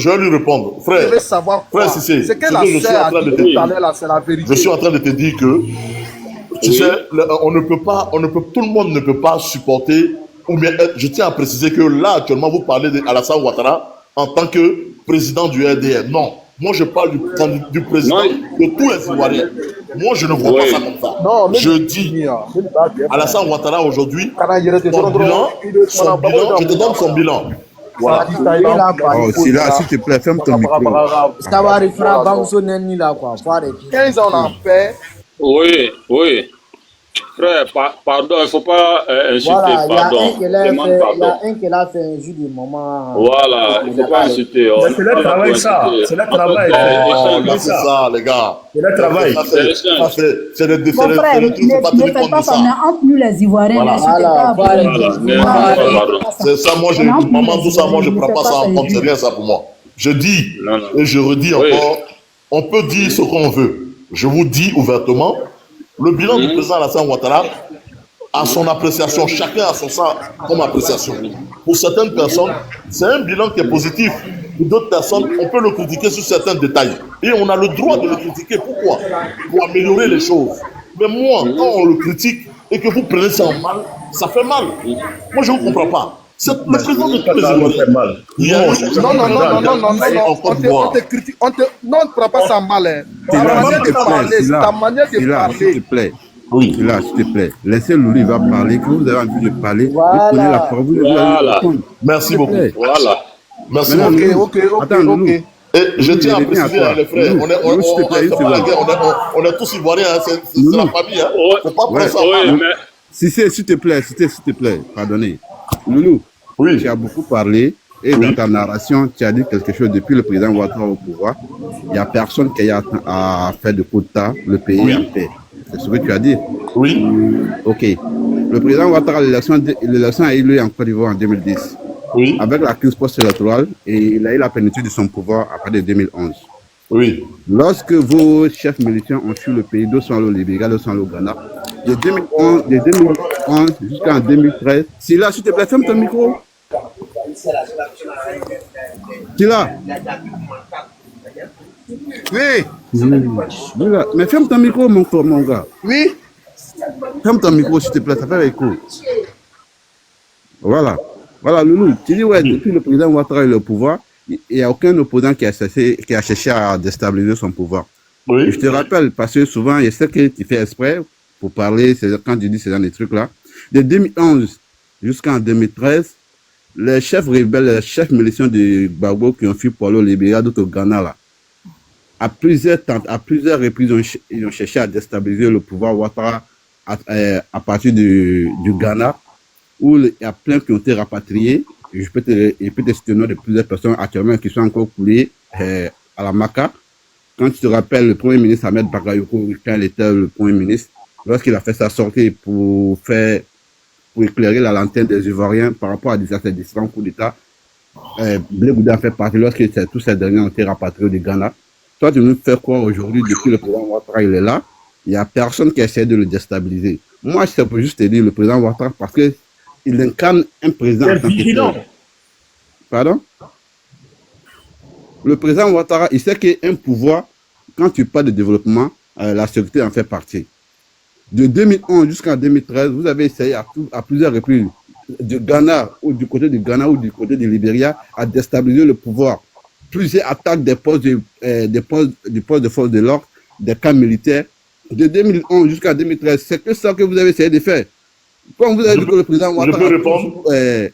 vais lui répondre. Frère, je veux savoir quoi. Frère, c'est que la sœur a dit tout à l'heure, c'est la vérité. Je suis en train de te dire que, tu sais, tout le monde ne peut pas supporter, ou bien être, je tiens à préciser que là, actuellement, vous parlez d'Alassane Ouattara en tant que président du RDR. Non. Moi, je parle du président de tous les Ivoiriens. Moi, je ne vois pas ça comme ça. Non, je dis, Alassane Ouattara aujourd'hui, son bilan, je te donne son bilan. Voilà. Oh, c'est là, s'il te plaît, ferme ton micro. Ça va arriver à Bangso-Nenni là, quoi. 15 ans en paix. Oui. Frère, pardon, il ne faut pas insulter, voilà, pardon. Il y a un qui a fait un jus du moment. Voilà, il ne faut pas insulter. C'est le travail, ça. C'est le travail. C'est ça, les gars. C'est le travail. C'est le Mon frère, ne faites pas ça. On est entre nous, les Ivoiriens. C'est ça, moi, maman, tout ça, moi, je ne prends pas ça en compte. C'est rien, ça, pour moi. Je dis, et je redis encore, on peut dire ce qu'on veut. Je vous dis ouvertement, le bilan du président Alassane Ouattara a son appréciation. Chacun a son ça comme appréciation. Pour certaines personnes, c'est un bilan qui est positif. Pour d'autres personnes, on peut le critiquer sur certains détails. Et on a le droit de le critiquer. Pourquoi? Pour améliorer les choses. Mais moi, quand on le critique et que vous prenez ça en mal, ça fait mal. Moi, je ne comprends pas. C'est le président de tous les Ivoiriens. Non, on te critique. Non, on ne prend pas ça mal. Ta manière de parler, S'il te plaît. Oui. Là, s'il te plaît. Laissez Loulou, il va parler. Quand vous avez envie de parler, vous prenez la parole. Voilà. Merci beaucoup. Voilà. Merci beaucoup. Ok. Et je tiens à préciser, les frères, on est tous Ivoiriens, c'est la famille. Faut pas prendre ça. S'il te plaît, pardonnez. Loulou, tu as beaucoup parlé et dans ta narration, tu as dit quelque chose depuis le président Ouattara au pouvoir. Il n'y a personne qui a fait de quota le pays en paix. C'est ce que tu as dit? Oui. Ok. Le président Ouattara, l'élection a eu lieu en Côte d'Ivoire en 2010. Oui. Avec la crise post-électorale, et il a eu la plénitude de son pouvoir à partir de 2011. Oui. Lorsque vos chefs militaires ont fui le pays, d'autres sont allés au Libéria, d'autres sont allés au Ghana, de 2011 jusqu'en 2013. Sila, s'il te plaît, ferme ton micro. Sila. Oui. Mais ferme ton micro, mon gars. Oui. Ferme ton micro, s'il te plaît, ça fait écho. Voilà. Voilà, Loulou. Tu dis, ouais, depuis le président Ouattara a eu le pouvoir, il n'y a aucun opposant qui a cherché à déstabiliser son pouvoir. Oui. Je te rappelle, parce que souvent, il y a ce que tu fais exprès pour parler, quand tu dis ce genre de trucs-là. De 2011 jusqu'en 2013, les chefs rebelles, les chefs miliciens de Gbagbo qui ont fui pour le Libéria, d'autres au Ghana, là, à plusieurs reprises, ils ont cherché à déstabiliser le pouvoir Ouattara à partir du Ghana, où il y a plein qui ont été rapatriés. Je peux te citer le nom de plusieurs personnes actuellement qui sont encore coulées à la Maca. Quand tu te rappelles, le Premier ministre Ahmed Bakayoko, quand il était le Premier ministre, lorsqu'il a fait sa sortie pour éclairer la lanterne des Ivoiriens par rapport à ces différents coups d'État, Blé Goudé a fait partie lorsque tous ces derniers ont été rapatriés du Ghana. Toi, tu nous fais croire aujourd'hui, depuis le président Ouattara, il est là, il n'y a personne qui essaie de le déstabiliser. Moi, je peux juste te dire le président Ouattara parce qu'il incarne un président en tant que tel. Pardon? Le président Ouattara, il sait qu'un pouvoir, quand tu parles de développement, la sécurité en fait partie. De 2011 jusqu'en 2013, vous avez essayé à plusieurs reprises du Ghana, ou du côté du Ghana ou du côté du Libéria, à déstabiliser le pouvoir. Plusieurs attaques des postes de force de l'ordre, des camps militaires. De 2011 jusqu'à 2013, c'est ça que vous avez essayé de faire. Comme vous avez dit que le président Ouattara a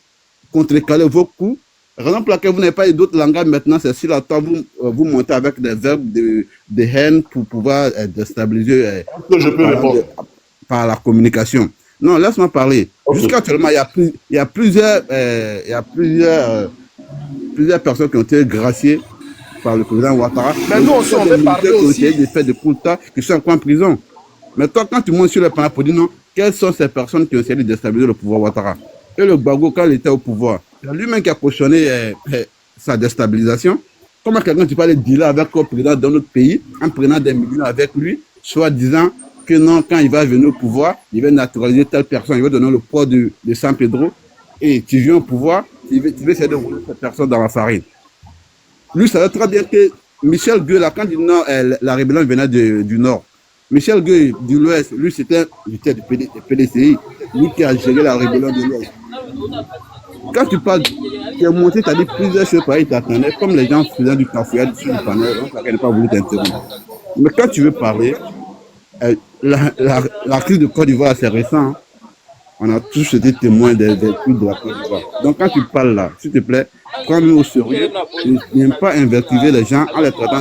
contrecarré vos coups, raison pour laquelle vous n'avez pas eu d'autres langages maintenant, c'est si la temps vous montez avec des verbes de haine pour pouvoir déstabiliser par la communication. Non, laisse-moi parler. Jusqu'à actuellement, il y a plusieurs personnes qui ont été graciées par le président Ouattara. Mais nous, on s'en fait parler aussi. Des faits de coup d'État qui sont encore en prison. Mais toi, quand tu montes sur le panneau pour dire non, quelles sont ces personnes qui ont essayé de déstabiliser le pouvoir Ouattara? Et le Gbagbo, quand il était au pouvoir, c'est lui-même qui a cautionné sa déstabilisation. Comment quelqu'un tu parles de dealer avec le président d'un autre pays, en prenant des millions avec lui, soit disant que non, quand il va venir au pouvoir, il va naturaliser telle personne, il va donner le poids de San Pedro, et tu viens au pouvoir, tu veux essayer de rouler cette personne dans la farine. Lui, ça va très bien que Michel Gueux, là, quand il dit non, la rébellion venait du Nord. Michel Gueux, de l'Ouest, lui, c'était du PDCI, lui qui a géré la rébellion de l'Ouest. Quand tu parles, tu as monté, tu as dit plusieurs choses pareilles, tu attendais, comme les gens faisaient du cafouillage sur le panel, donc ça n'a pas voulu t'interrompre. Mais quand tu veux parler, la crise de Côte d'Ivoire, c'est récent. Hein. On a tous été témoins des crises de la Côte d'Ivoire. Donc quand tu parles là, s'il te plaît, prends-nous au sérieux, n'aime pas invectiver les gens en les traitant de